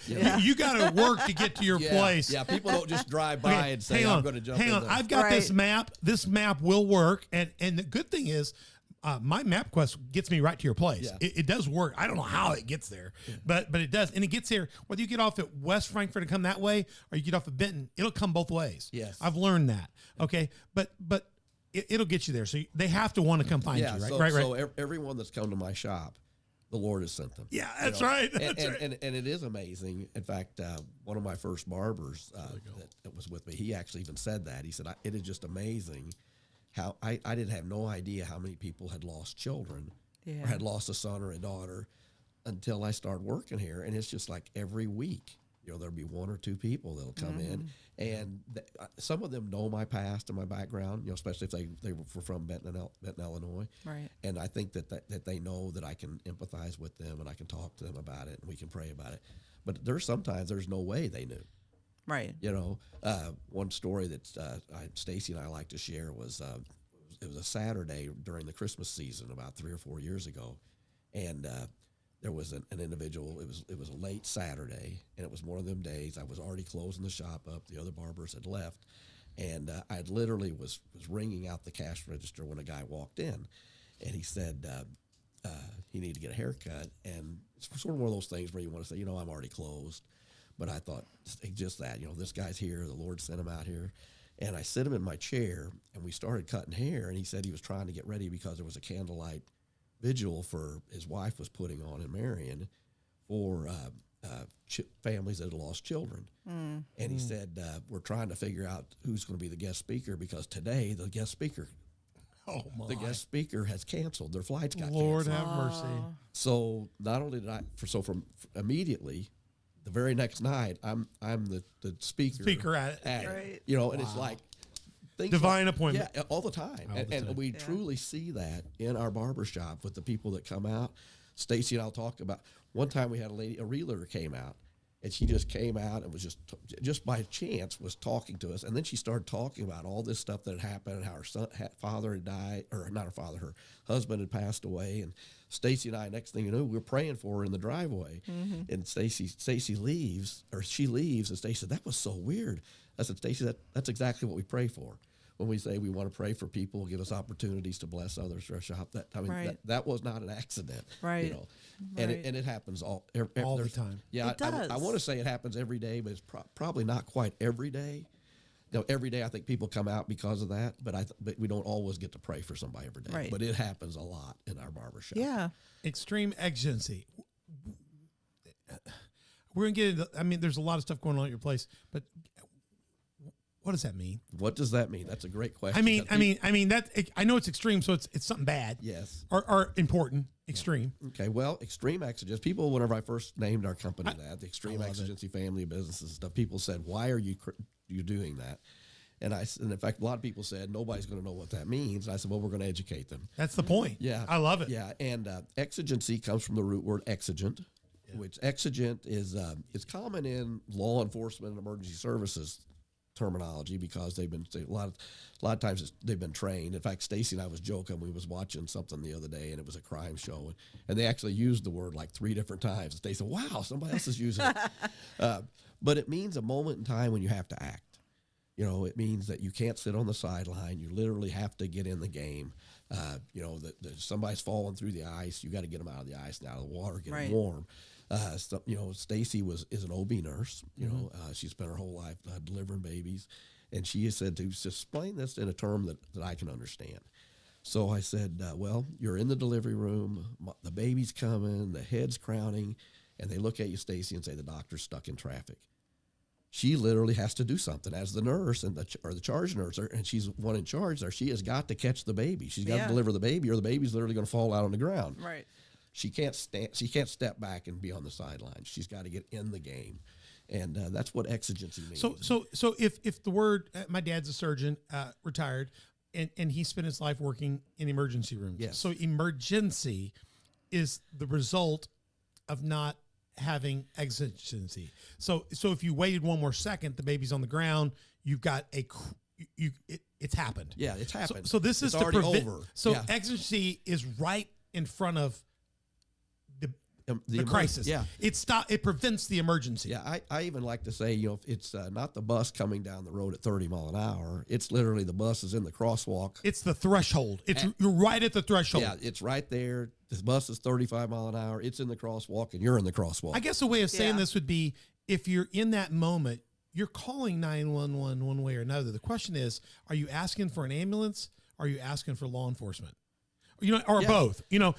You got to work to get to your place. Yeah, people don't just drive by and say, I'm going to jump in there. I've got this map. This map will work, and the good thing is, my MapQuest gets me right to your place. Yeah. It does work. I don't know how it gets there, but it does, and it gets here. Whether you get off at West Frankfort and come that way, or you get off at Benton, it'll come both ways. Yes, I've learned that. Okay, but it'll get you there. So they have to want to come find you, right? So everyone that's come to my shop, the Lord has sent them. Yeah, that's right. And it is amazing. In fact, one of my first barbers that was with me, he actually even said that. He said, it is just amazing how I didn't have no idea how many people had lost children or had lost a son or a daughter until I started working here. And it's just like every week, there'll be one or two people that'll come in, and some of them know my past and my background, especially if they were from Benton, Illinois. Right. And I think that they know that I can empathize with them and I can talk to them about it and we can pray about it. But sometimes there's no way they knew. Right. One story that Stacy and I like to share was it was a Saturday during the Christmas season about 3 or 4 years ago, and there was an individual. It was a late Saturday, and it was one of them days. I was already closing the shop up. The other barbers had left, and I literally was ringing out the cash register when a guy walked in, and he said he needed to get a haircut, and it's sort of one of those things where you want to say, I'm already closed. But I thought just that, this guy's here. The Lord sent him out here. And I sit him in my chair, and we started cutting hair. And he said he was trying to get ready because there was a candlelight vigil for his wife was putting on in Marion for families that had lost children. And he said, we're trying to figure out who's going to be the guest speaker because today the guest speaker has canceled. Their flights got Lord canceled. have mercy. So not only did from immediately, the very next night, I'm the speaker at it. And it's like, Divine appointment. Yeah, all the time. All the time. And we truly see that in our barbershop with the people that come out. Stacy and I'll talk about, one time we had a realtor came out, and she just came out and was just by chance was talking to us. And then she started talking about all this stuff that had happened and how her father had died, or not her father, her husband had passed away. And Stacy and I, next thing you know, we were praying for her in the driveway. And Stacy leaves, or she leaves, and Stacy said, "That was so weird." I said, "Stacy, that's exactly what we pray for. When we say we want to pray for people, give us opportunities to bless others for our shop." That was not an accident, Right. You know, and it happens all the time. Yeah, It does. I want to say it happens every day, but it's probably not quite every day. You know, every day I think people come out because of that, but we don't always get to pray for somebody every day. Right. But it happens a lot in our barbershop. Yeah. Extreme exigency. We're gonna get into. I mean, there's a lot of stuff going on at your place, but what does that mean? What does that mean? That's a great question. I mean that I know it's extreme, so it's something bad. Yes. Or important. Extreme. Okay, well, Extreme Exigency. People, whenever I first named our company the Extreme Exigency family of businesses and stuff, people said, "Why are you doing that?" And in fact, a lot of people said, "Nobody's going to know what that means." And I said, "Well, we're going to educate them." That's the point. Yeah, I love it. Yeah, and exigency comes from the root word exigent, which exigent is common in law enforcement and emergency services terminology because they've been a lot of times they've been trained. In fact, Stacy and I was joking. We was watching something the other day, and it was a crime show, and they actually used the word like 3 different times. They said, "Wow, somebody else is using it." But it means a moment in time when you have to act. You know, it means that you can't sit on the sideline. You literally have to get in the game. You know, that somebody's falling through the ice. You got to get them out of the ice and out of the water, get them warm. You know, Stacy is an OB nurse. You know, she spent her whole life delivering babies, and she said to explain this in a term that I can understand. So I said, well, you're in the delivery room, the baby's coming, the head's crowning, and they look at you, Stacy, and say the doctor's stuck in traffic. She literally has to do something as the nurse or the charge nurse, and she's one in charge there. She has got to catch the baby. She's got to deliver the baby, or the baby's literally going to fall out on the ground. Right. She can't step back and be on the sidelines. She's got to get in the game, and that's what exigency means. So if the word, my dad's a surgeon, retired, and he spent his life working in emergency rooms. Yes. So emergency is the result of not having exigency. So if you waited one more second, the baby's on the ground. You've got it's happened. Yeah, it's happened. So this is already over. So exigency is right in front of the crisis. Yeah. It prevents the emergency. Yeah, I even like to say, you know, it's not the bus coming down the road at 30 mile an hour. It's literally the bus is in the crosswalk. It's the threshold. You're right at the threshold. Yeah, it's right there. The bus is 35 mile an hour. It's in the crosswalk, and you're in the crosswalk. I guess a way of saying this would be, if you're in that moment, you're calling 911 one way or another. The question is, are you asking for an ambulance? Or are you asking for law enforcement? You know, or both. You know,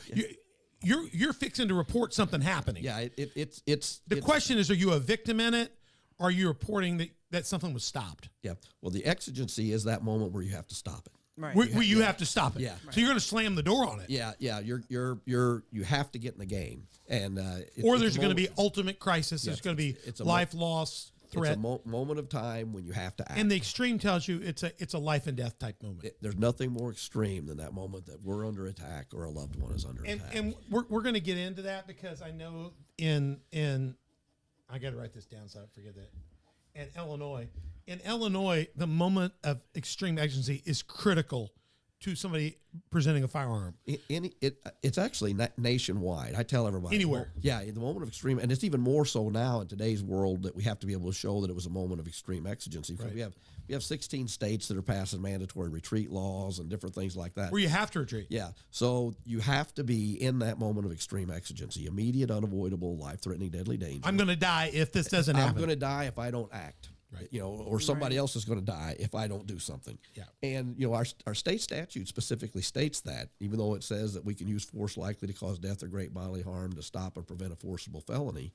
you're fixing to report something happening. Yeah, it's the question is, are you a victim in it? Or are you reporting that something was stopped? Yeah. Well, the exigency is that moment where you have to stop it. Right. Where you have to stop it. Yeah. So you're going to slam the door on it. Yeah. You have to get in the game, and or there's going to be ultimate crisis. There's going to be life loss threat. It's a moment of time when you have to act. And the extreme tells you it's a life and death type moment. There's nothing more extreme than that moment that we're under attack or a loved one is under attack. And we're going to get into that because I know in I got to write this down so I forget that. In Illinois, the moment of extreme exigency is critical to somebody presenting a firearm. It's actually nationwide. I tell everybody. Anywhere. Yeah, in the moment of extreme, and it's even more so now in today's world that we have to be able to show that it was a moment of extreme exigency. Right. We have 16 states that are passing mandatory retreat laws and different things like that. Where you have to retreat. Yeah. So you have to be in that moment of extreme exigency, immediate, unavoidable, life-threatening, deadly danger. I'm going to die if this doesn't happen. I'm going to die if I don't act. Right. You know, or somebody else is going to die if I don't do something. Yeah. And, you know, our state statute specifically states that, even though it says that we can use force likely to cause death or great bodily harm to stop or prevent a forcible felony,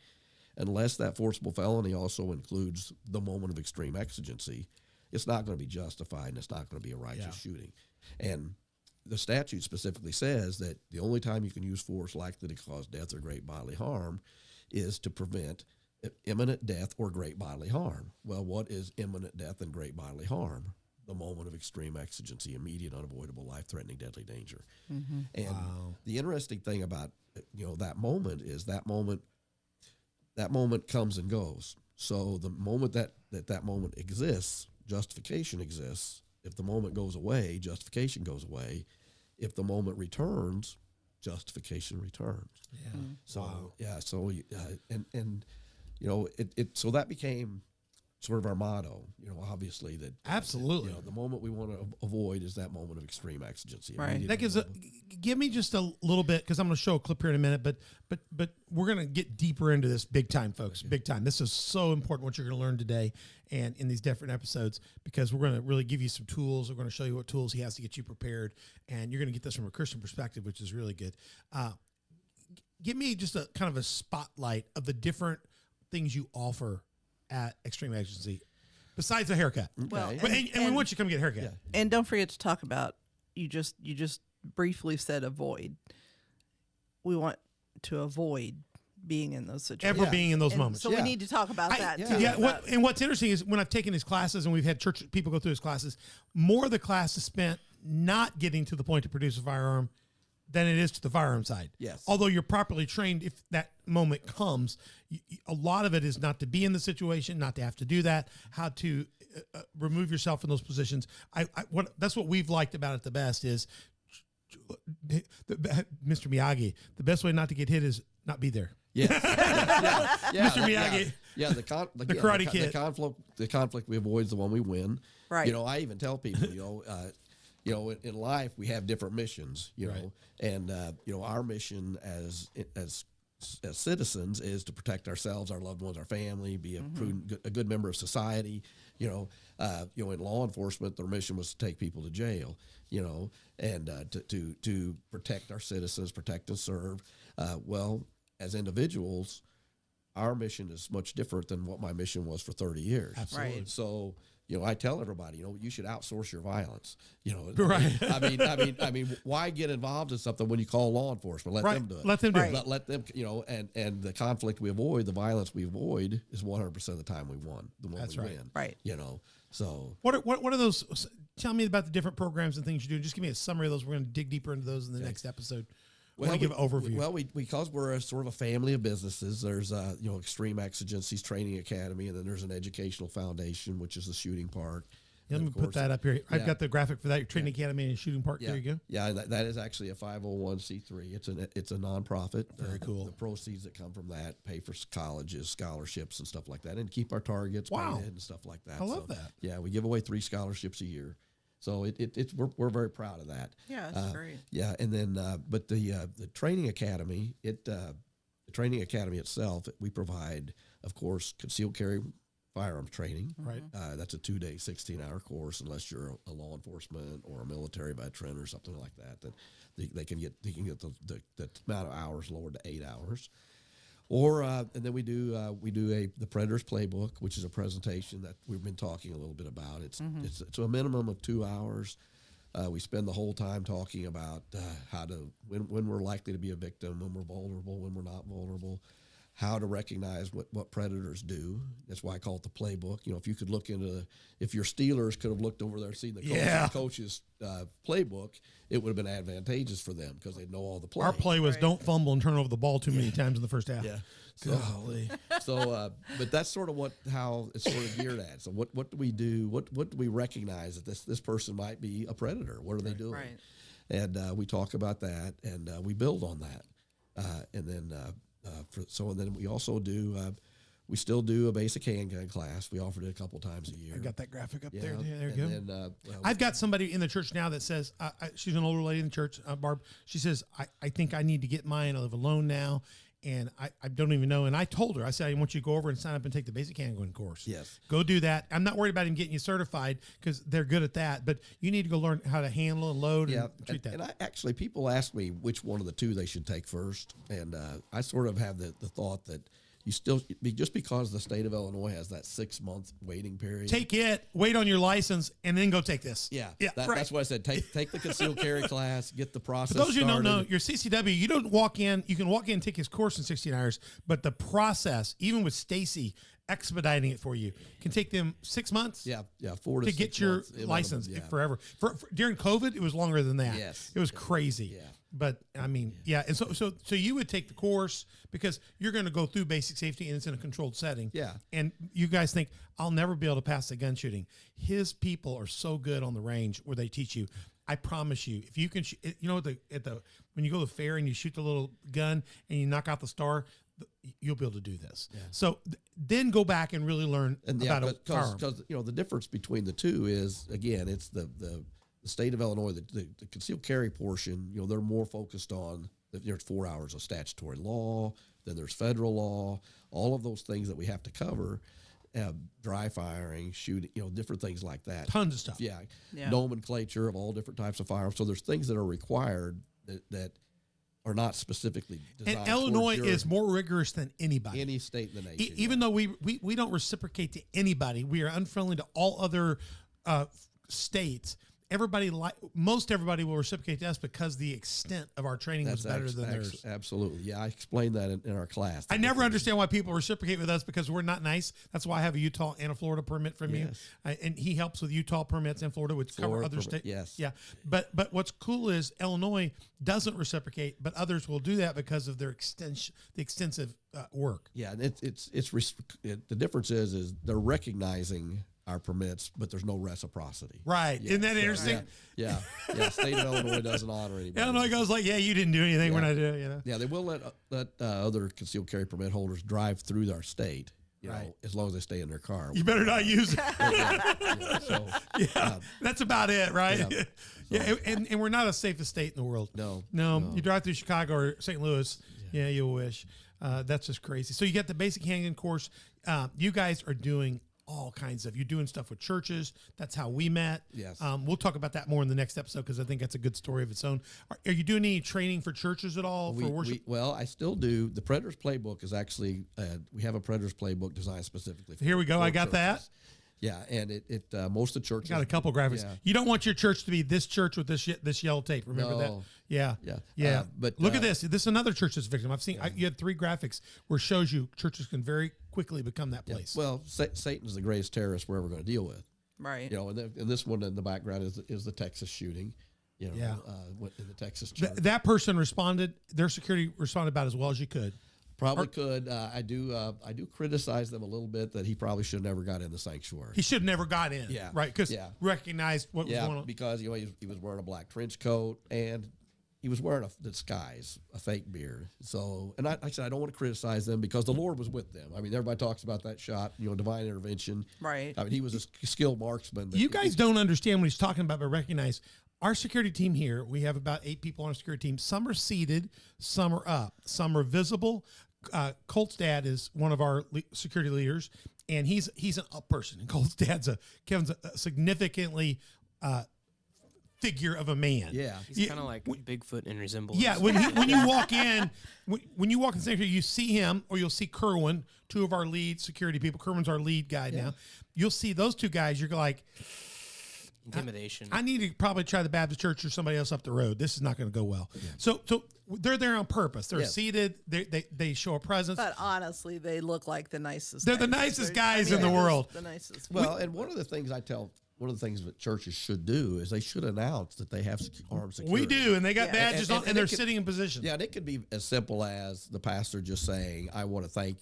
unless that forcible felony also includes the moment of extreme exigency, it's not going to be justified and it's not going to be a righteous shooting. And the statute specifically says that the only time you can use force likely to cause death or great bodily harm is to prevent imminent death or great bodily harm. Well, what is imminent death and great bodily harm? the moment of extreme exigency, immediate, unavoidable, life-threatening, deadly danger. And the interesting thing about that moment is that moment comes and goes. So the moment that moment exists, justification exists. If the moment goes away, justification goes away. If the moment returns, justification returns. Yeah. So so that became sort of our motto. Obviously that Absolutely. the moment we want to avoid is that moment of extreme exigency. Right. That gives give me just a little bit, because I'm going to show a clip here in a minute, but we're going to get deeper into this big time, folks. Big time. This is so important what you're going to learn today and in these different episodes, because we're going to really give you some tools. We're going to show you what tools he has to get you prepared, and you're going to get this from a Christian perspective, which is really good. Give me just a kind of a spotlight of the different things you offer at Extreme Exigency, besides a haircut. Well, and we want you to come get a haircut. Yeah. And don't forget to talk about, you just briefly said avoid. We want to avoid being in those situations. Ever being in those moments. So we need to talk about that too. Yeah. What's interesting is when I've taken his classes and we've had church people go through his classes, more of the class is spent not getting to the point to produce a firearm than it is to the firearm side. Yes. Although you're properly trained, if that moment comes, a lot of it is not to be in the situation, not to have to do that, how to remove yourself from those positions. That's what we've liked about it the best is, Mr. Miyagi, the best way not to get hit is not be there. Yeah. Mr. Miyagi. Yeah, the Karate Kid. The conflict we avoid is the one we win. Right. I even tell people, in life we have different missions, Right. and our mission as citizens is to protect ourselves, our loved ones, our family, be a prudent, a good member of society. In law enforcement, their mission was to take people to jail, and to protect our citizens, protect and serve. Well, as individuals, our mission is much different than what my mission was for 30 years. Absolutely. Right. So, I tell everybody, you should outsource your violence. Right. I mean, why get involved in something when you call law enforcement? Let them do it. Let them do Right. it. Let them, and the conflict we avoid, the violence we avoid is 100% of the time we won. The one That's we right. win. Right. So What are those? Tell me about the different programs and things you do. Just give me a summary of those. We're going to dig deeper into those in the next episode. Well, give an overview. Because we're a sort of a family of businesses. There's Extreme Exigency's Training Academy, and then there's an educational foundation, which is the shooting park. Let me put that up here. I've got the graphic for that. Your Training Academy and Shooting Park. Yeah. There you go. Yeah, that is actually a 501c3. It's a nonprofit. Very cool. The proceeds that come from that pay for colleges, scholarships, and stuff like that, and keep our targets painted and stuff like that. I love that. Yeah, we give away 3 scholarships a year. So we're very proud of that. Yeah, that's great. Yeah, and then but the training academy, the training academy itself, we provide, of course, concealed carry firearms training. Right. That's a 2-day, 16-hour course, unless you're a law enforcement or a military veteran or something like that. That they can get the amount of hours lowered to 8 hours. Or and then we do the Predator's Playbook, which is a presentation that we've been talking a little bit about. It's a minimum of 2 hours. We spend the whole time talking about how to when we're likely to be a victim, when we're vulnerable, when we're not vulnerable, how to recognize what predators do. That's why I call it the playbook. If you could look into if your Steelers could have looked over there, seen the coach's playbook, it would have been advantageous for them because they'd know all the plays. Our play was don't fumble and turn over the ball too many times in the first half. Yeah. Golly. But that's sort of how it's sort of geared at. So what do we do? What do we recognize that this person might be a predator? What are they doing? Right. And we talk about that, and we build on that. And then we also do. We still do a basic handgun class. We offered it a couple times a year. I got that graphic up Yeah, there. There you and go. then, I've got somebody in the church now that says, she's an older lady in the church, Barb. She says, I think I need to get mine. I live alone now, and I don't even know. And I told her, I said, I want you to go over and sign up and take the basic handgun course. Yes. Go do that. I'm not worried about him getting you certified because they're good at that, but you need to go learn how to handle and load and treat that. And people ask me which one of the 2 they should take first. And I sort of have the thought that you still, just because the state of Illinois has that 6-month waiting period. Take it, wait on your license, and then go take this. Yeah, right. That's what I said. Take the concealed carry class, get the process For those of you who don't started. know, your CCW, you don't walk in. You can walk in and take his course in 16 hours, but the process, even with Stacy, expediting it for you. It can take them 6 months. Yeah, 4 to to 6 get your months, minimum, license yeah. forever. For during COVID, it was longer than that. Yes. It was crazy. Yeah. But I mean, yeah. And so you would take the course because you're going to go through basic safety and it's in a controlled setting. Yeah. And you guys think I'll never be able to pass the gun shooting. His people are so good on the range where they teach you. I promise you, if you can, when you go to the fair and you shoot the little gun and you knock out the star, you'll be able to do this. Yeah. So then go back and really learn about a firearm. Because the difference between the two is, again, it's the state of Illinois, the concealed carry portion. They're more focused on there's 4 hours of statutory law, then there's federal law, all of those things that we have to cover. Dry firing, shooting, different things like that. Tons of stuff. Yeah. Nomenclature of all different types of firearms. So there's things that are required that are not specifically designed. And Illinois is more rigorous than anybody. Any state in the nation. Even though we don't reciprocate to anybody, we are unfriendly to all other states. Most everybody will reciprocate to us because the extent of our training was better than theirs. Absolutely. Yeah, I explained that in our class. I never understand why people reciprocate with us because we're not nice. That's why I have a Utah and a Florida permit from you. And he helps with Utah permits in Florida, which cover other states. Yes. Yeah. But what's cool is Illinois doesn't reciprocate, but others will do that because of their extensive work. Yeah, and the difference is they're recognizing our permits, but there's no reciprocity. Right. Yeah, Isn't that interesting? Yeah. State of Illinois doesn't honor anybody. Illinois goes like, you didn't do anything when I did, Yeah, they will let other concealed carry permit holders drive through our state, as long as they stay in their car. You better not use it. So, that's about it, right? Yeah. Yeah, and we're not the safest state in the world. No. You drive through Chicago or St. Louis, you wish. That's just crazy. So you get the basic handgun course. You guys are doing all kinds of, you're doing stuff with churches. That's how we met. Yes. We'll talk about that more in the next episode because I think that's a good story of its own. Are you doing any training for churches at all for worship? Well, I still do. The Predator's Playbook is actually, we have a Predator's Playbook designed specifically for Here we go. I got churches. that. Yeah, and it most of the churches Got a couple graphics. Yeah. You don't want your church to be this church with this yellow tape. Remember that? Yeah. But look at this. This is another church that's victim. I've seen. You had 3 graphics where it shows you churches can very quickly become that place. Well, Satan's the greatest terrorist we're ever going to deal with. Right. And this one in the background is the Texas shooting. In the Texas church. That person responded. Their security responded about as well as you could. Probably could. I do criticize them a little bit that he probably should have never got in the sanctuary. He should have never got in. Yeah. Right. Because recognized what was going on. Because he was wearing a black trench coat and he was wearing a disguise, a fake beard. So, and I said I don't want to criticize them because the Lord was with them. I mean, everybody talks about that shot, divine intervention. Right. I mean, he was a skilled marksman. You guys don't understand what he's talking about, but recognize our security team here. We have about 8 people on our security team. Some are seated, some are up, some are visible. Colt's dad is one of our security leaders, and he's an up person. And Colt's dad's Kevin's a significantly figure of a man. Yeah, he's kind of like Bigfoot in resemblance. Yeah, when you walk in, when you walk in the sanctuary, you see him, or you'll see Kerwin, 2 of our lead security people. Kerwin's our lead guy now. You'll see those 2 guys. You're like, intimidation. I need to probably try the Baptist church or somebody else up the road. This is not going to go well. Yeah. So they're there on purpose. They're seated. They show a presence. But honestly, they look like the nicest. They're the nicest guys in the world. The nicest. Well, and one of the things that churches should do is they should announce that they have armed security. We do, and they got badges on, and they're sitting in position. Yeah, and it could be as simple as the pastor just saying, "I want to thank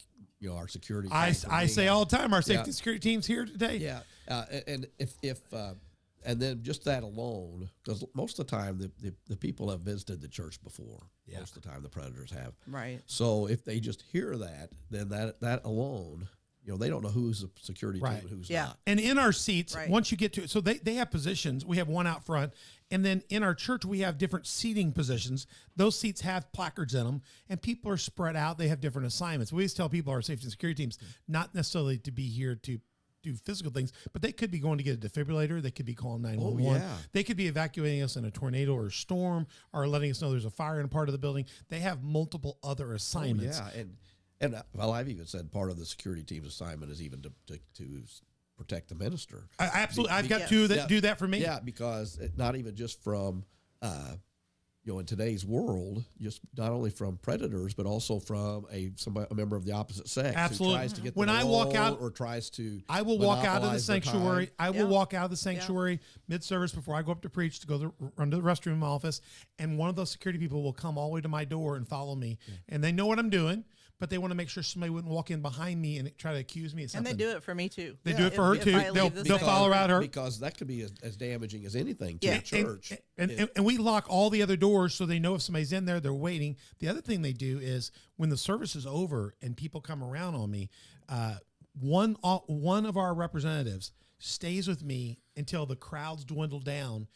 our security." I say all the time, our safety security team's here today. Yeah, and if and then just that alone, because most of the time the people have visited the church before. Yeah. Most of the time the predators have. Right. So if they just hear that, then that alone, they don't know who's a security team and who's not. And in our seats, once you get to it, so they have positions. We have one out front. And then in our church, we have different seating positions. Those seats have placards in them, and people are spread out. They have different assignments. We always tell people, our safety and security teams, not necessarily to be here to do physical things, but they could be going to get a defibrillator. They could be calling 911. Oh, yeah. They could be evacuating us in a tornado or a storm, or letting us know there's a fire in a part of the building. They have multiple other assignments. Oh, yeah, and I've even said part of the security team's assignment is even to protect the minister. Absolutely. I've got 2 that do that for me. Yeah, because not even just from in today's world, just not only from predators, but also from a member of the opposite sex Absolutely. who tries to get When them I walk alone out, or tries to I will walk out of the monopolize their sanctuary. time. I will Yeah. walk out of the sanctuary mid-service before I go up to preach to run to the restroom in my office, and one of those security people will come all the way to my door and follow me, and they know what I'm doing, but they want to make sure somebody wouldn't walk in behind me and try to accuse me of And something. they do it for me too. They do it for her If too. I They'll leave the they'll sanctuary. follow around her. Because that could be as damaging as anything to Yeah, a church. And we lock all the other doors so they know if somebody's in there, they're waiting. The other thing they do is when the service is over and people come around on me, one of our representatives stays with me until the crowds dwindle down.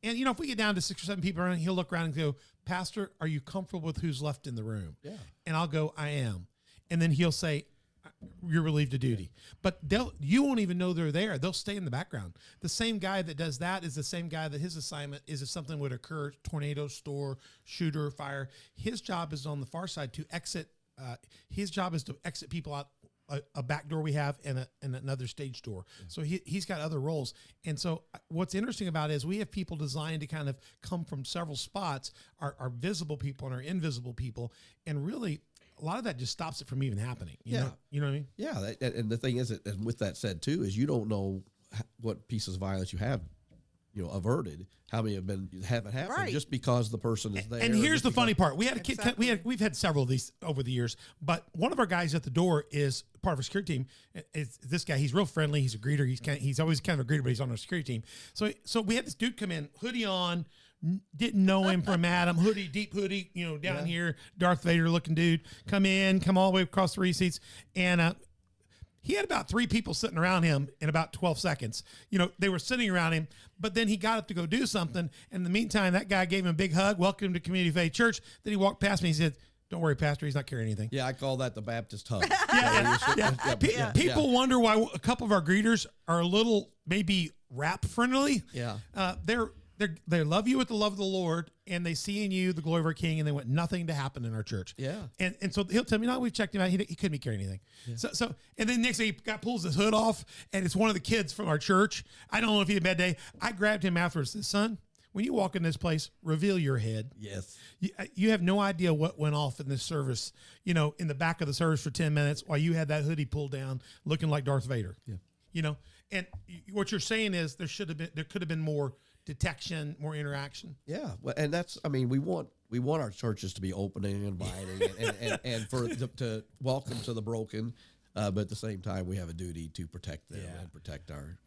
And, if we get down to 6 or 7 people around, he'll look around and go, Pastor, are you comfortable with who's left in the room? Yeah. And I'll go, I am. And then he'll say, you're relieved of duty. But you won't even know they're there. They'll stay in the background. The same guy that does that is the same guy that his assignment is if something would occur, tornado, store, shooter, fire. His job is on the far side to exit. His job is to exit people out a back door we have and another stage door. Yeah. So he's got other roles. And so what's interesting about it is we have people designed to kind of come from several spots, our visible people and our invisible people. And really, a lot of that just stops it from even happening. You know what I mean? Yeah. And the thing is, and with that said too, is you don't know what pieces of violence you have, averted, how many haven't happened, Right. just because the person is there. And here's the funny part: we had a kid. Exactly. We've had several of these over the years, but one of our guys at the door is part of our security team. Is this guy? He's real friendly. He's a greeter. He's always kind of a greeter, but he's on our security team. So we had this dude come in, hoodie on. Didn't know him from Adam. Deep hoodie, down here, Darth Vader looking dude. Come all the way across 3 seats. And he had about 3 people sitting around him in about 12 seconds. They were sitting around him, but then he got up to go do something. And in the meantime, that guy gave him a big hug. Welcome to Community Faith Church. Then he walked past me. He said, don't worry, Pastor, he's not carrying anything. Yeah, I call that the Baptist hug. People wonder why a couple of our greeters are a little maybe rap friendly. Yeah. They love you with the love of the Lord, and they see in you the glory of our King, and they want nothing to happen in our church. Yeah. And so he'll tell me, no, we've checked him out. He couldn't be carrying anything. Yeah. So and then next day he pulls his hood off, and it's one of the kids from our church. I don't know if he had a bad day. I grabbed him afterwards and said, son, when you walk in this place, reveal your head. Yes. You have no idea what went off in this service, in the back of the service for 10 minutes while you had that hoodie pulled down looking like Darth Vader. Yeah. And what you're saying is there could have been more detection, more interaction. Yeah. Well, and that's, we want our churches to be opening and inviting and for to welcome to the broken. But at the same time, we have a duty to protect them and protect our.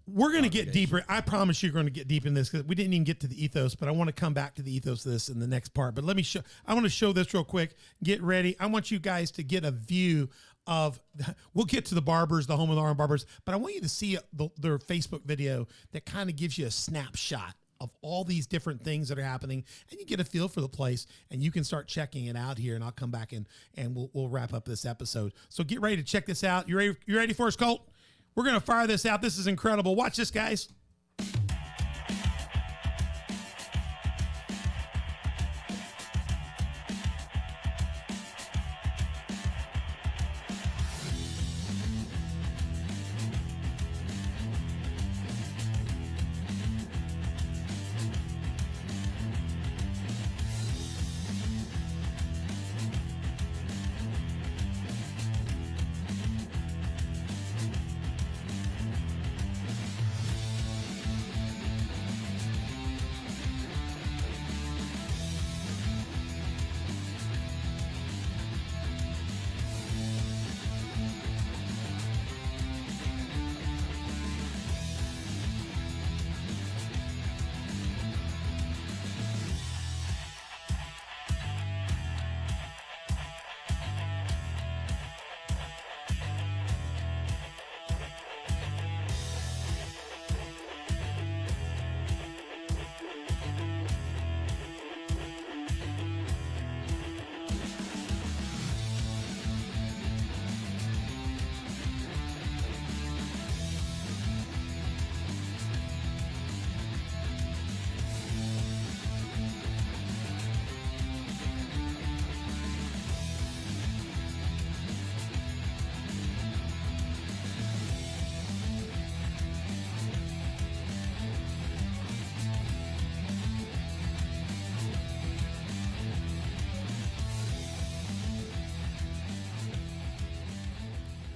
We're going to get deeper. I promise you're going to get deep in this because we didn't even get to the ethos, but I want to come back to the ethos of this in the next part. But I want to show this real quick. Get ready. I want you guys to get a view of, we'll get to the barbers, the home of the arm barbers, but I want you to see their Facebook video that kind of gives you a snapshot of all these different things that are happening, and you get a feel for the place, and you can start checking it out here, and I'll come back and we'll wrap up this episode. So get ready to check this out. You ready for us, Colt? We're going to fire this out. This is incredible. Watch this, guys.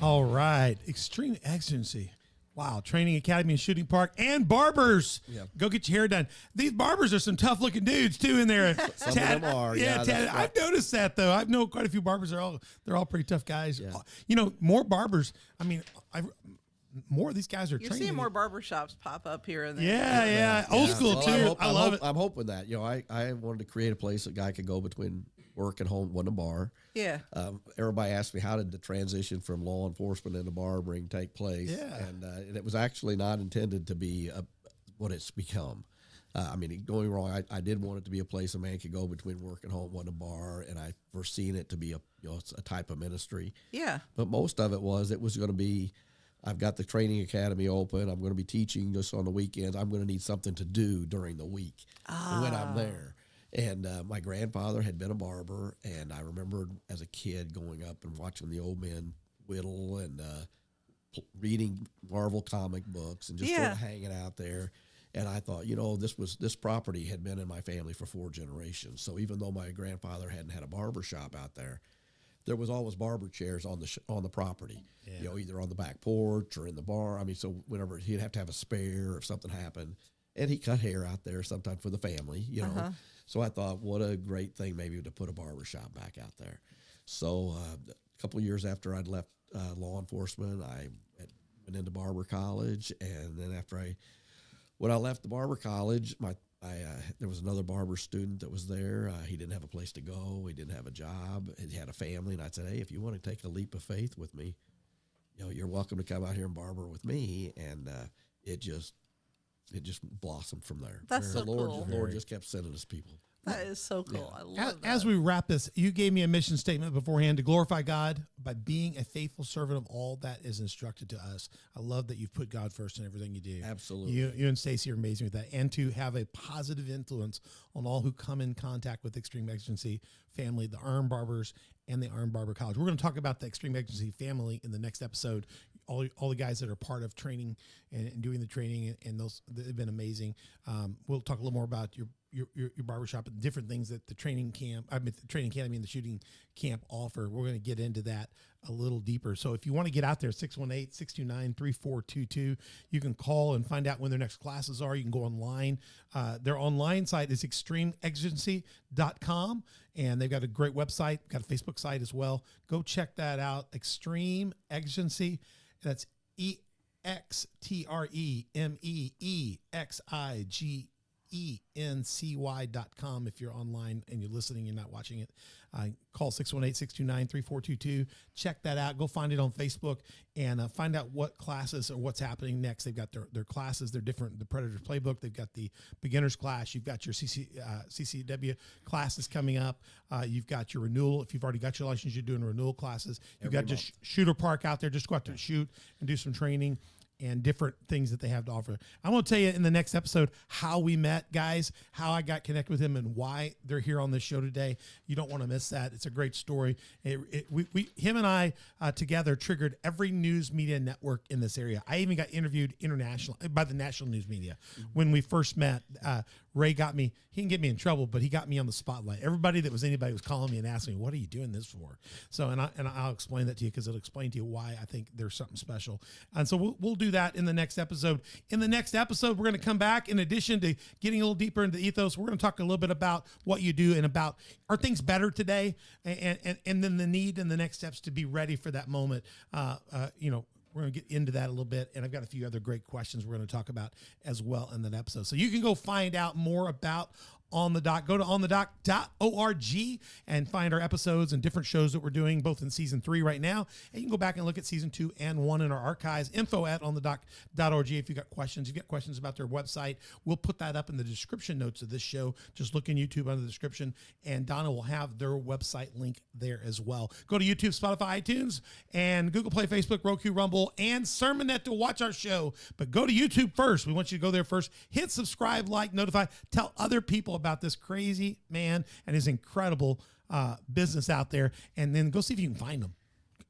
All right. Extreme Exigency. Wow. Training Academy and Shooting Park and barbers. Yeah. Go get your hair done. These barbers are some tough looking dudes too in there. Some of them are. Yeah, Tad, that's I've noticed that though. I've known quite a few barbers. They're all pretty tough guys. Yeah. You know, more barbers. I mean, more of these guys are You're training. seeing more barber shops pop up here and there. Yeah. Old school Well, too. I love it. I'm hoping that, I wanted to create a place a guy could go between work and home, one bar. Yeah. Everybody asked me, how did the transition from law enforcement into barbering take place? Yeah. And it was actually not intended to be what it's become. I mean, don't get me wrong, I did want it to be a place a man could go between work and home, one bar, and I foreseen it to be a type of ministry. Yeah. But most of it was going to be, I've got the training academy open. I'm going to be teaching just on the weekends. I'm going to need something to do during the week when I'm there. And my grandfather had been a barber, and I remembered as a kid going up and watching the old men whittle and reading Marvel comic books and just sort of hanging out there. And I thought, this property had been in my family for 4 generations. So even though my grandfather hadn't had a barber shop out there was always barber chairs on the property, either on the back porch or in the bar. I mean, so whenever he'd have to have a spare if something happened, and he cut hair out there sometimes for the family, know. So I thought, what a great thing maybe to put a barber shop back out there. So a couple of years after I'd left law enforcement, I went into barber college, and then when I left the barber college, there was another barber student that was there. He didn't have a place to go. He didn't have a job. He had a family. And I said, hey, if you want to take a leap of faith with me, you're welcome to come out here and barber with me. And it just blossomed from there. That's so cool. The Lord just kept sending us people. That is so cool. I love that. As we wrap this, you gave me a mission statement beforehand to glorify God by being a faithful servant of all that is instructed to us. I love that you've put God first in everything you do. Absolutely. You and Stacy are amazing with that. And to have a positive influence on all who come in contact with Extreme Exigency family, the Iron Barbers and the Iron Barber College. We're going to talk about the Extreme Exigency family in the next episode. All the guys that are part of training and doing the training, and those they've been amazing. We'll talk a little more about your barbershop and different things that the training academy and the shooting camp offer. We're going to get into that a little deeper. So if you want to get out there, 618-629-3422. You can call and find out when their next classes are. You can go online. Their online site is extremeexigency.com, and they've got a great website, got a Facebook site as well. Go check that out. Extreme Exigency. That's ExtremeExigency.com. If you're online and you're listening, you're not watching it, call 618-629-3422. Check that out. Go find it on Facebook and find out what classes or what's happening next. They've got their classes. They're different. The Predator's Playbook. They've got the beginner's class. You've got your CCW classes coming up. You've got your renewal. If you've already got your license, you're doing renewal classes. You've got just Shooter Park out there. Just go out there and shoot and do some training and different things that they have to offer. I'm going to tell you in the next episode how we met, guys, how I got connected with him, and why they're here on this show today. You don't want to miss that. It's a great story. Him and I together triggered every news media network in this area. I even got interviewed by the national news media. When we first met. Ray got me. He didn't get me in trouble, but he got me on the spotlight. Anybody was calling me and asking me, "What are you doing this for?" So, and I'll explain that to you because it'll explain to you why I think there's something special. And so we'll do that in the next episode. In the next episode, we're going to come back. In addition to getting a little deeper into the ethos, we're going to talk a little bit about what you do and about are things better today, and then the need and the next steps to be ready for that moment. We're going to get into that a little bit, and I've got a few other great questions we're going to talk about as well in that episode. So you can go find out more about On the Dock. Go to onthedock.org and find our episodes and different shows that we're doing, both in season 3 right now. And you can go back and look at season 2 and 1 in our archives. info@onthedock.org. If you've got questions, about their website, we'll put that up in the description notes of this show. Just look in YouTube under the description, and Donna will have their website link there as well. Go to YouTube, Spotify, iTunes, and Google Play, Facebook, Roku, Rumble, and SermonNet to watch our show. But go to YouTube first. We want you to go there first. Hit subscribe, like, notify, tell other people about this crazy man and his incredible business out there, and then go see if you can find them.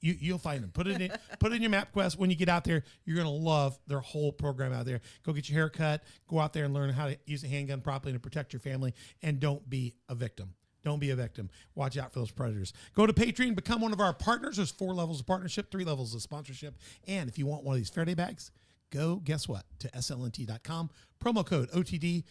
You'll find them. Put it in your MapQuest. When you get out there, you're gonna love their whole program out there. Go get your hair cut. Go out there and learn how to use a handgun properly to protect your family, and don't be a victim. Don't be a victim. Watch out for those predators. Go to Patreon, become one of our partners. There's 4 levels of partnership, 3 levels of sponsorship. And if you want one of these Faraday bags, go, guess what, to slnt.com, promo code OTD.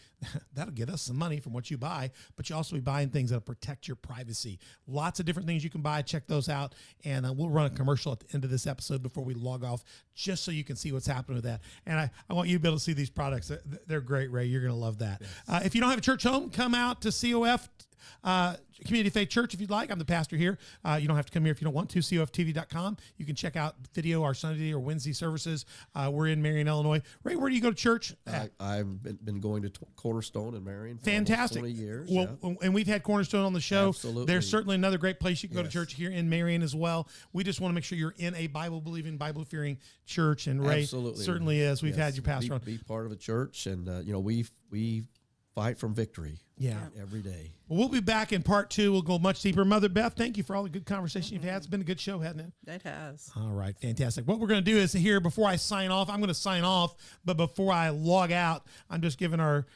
That'll get us some money from what you buy, but you also be buying things that'll protect your privacy. Lots of different things you can buy. Check those out. And we'll run a commercial at the end of this episode before we log off, just so you can see what's happening with that. And I want you to be able to see these products. They're great, Ray. You're going to love that. Yes. If you don't have a church home, come out to COF. Community Faith Church, if you'd like. I'm the pastor here. You don't have to come here if you don't want to. COFTV.com. You can check out video, our Sunday or Wednesday services. We're in Marion, Illinois. Ray, where do you go to church? I've been going to Cornerstone in Marion for fantastic. 20 years. Well, and we've had Cornerstone on the show. Absolutely. There's certainly another great place you can go to church here in Marion as well. We just want to make sure you're in a Bible-believing, Bible-fearing church, and Ray certainly is. We've had your pastor on. Be part of a church, and we fight from victory. Every day. Well, we'll be back in part 2. We'll go much deeper. Mother Beth, thank you for all the good conversation you've had. It's been a good show, hasn't it? It has. All right, fantastic. What we're going to do is here, before I sign off, I'm going to sign off, but before I log out, I'm just giving our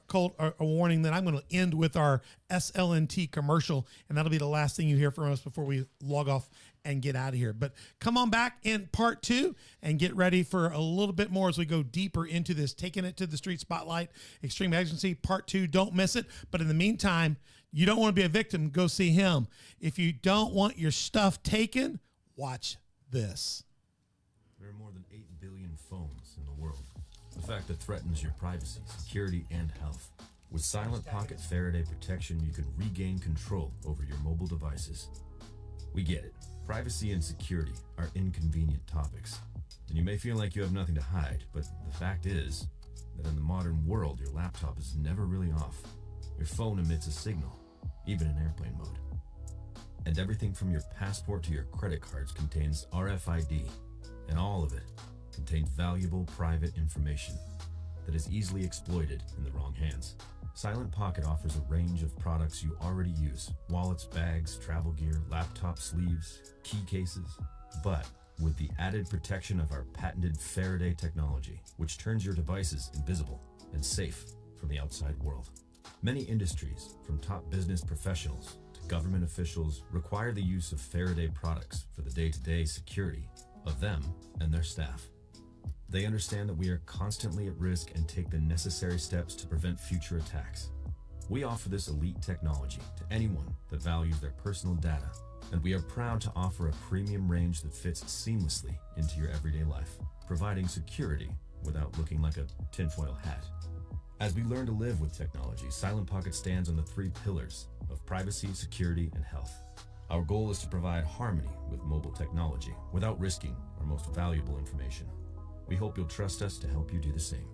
cult a warning that I'm going to end with our SLNT commercial, and that'll be the last thing you hear from us before we log off and get out of here. But come on back in part 2 and get ready for a little bit more as we go deeper into this, taking it to the street spotlight, Extreme Exigency part 2. Don't miss it. But in the meantime, you don't want to be a victim, go see him. If you don't want your stuff taken, watch this. There are more than 8 billion phones in the world. The fact that threatens your privacy, security, and health. With Silent Pocket Faraday protection, you can regain control over your mobile devices. We get it. Privacy and security are inconvenient topics, and you may feel like you have nothing to hide, but the fact is that in the modern world, your laptop is never really off. Your phone emits a signal, even in airplane mode. And everything from your passport to your credit cards contains RFID, and all of it contains valuable private information that is easily exploited in the wrong hands. Silent Pocket offers a range of products you already use: wallets, bags, travel gear, laptop sleeves, key cases, but with the added protection of our patented Faraday technology, which turns your devices invisible and safe from the outside world. Many industries, from top business professionals to government officials, require the use of Faraday products for the day-to-day security of them and their staff. They understand that we are constantly at risk and take the necessary steps to prevent future attacks. We offer this elite technology to anyone that values their personal data, and we are proud to offer a premium range that fits seamlessly into your everyday life, providing security without looking like a tinfoil hat. As we learn to live with technology, Silent Pocket stands on the 3 pillars of privacy, security, and health. Our goal is to provide harmony with mobile technology without risking our most valuable information. We hope you'll trust us to help you do the same.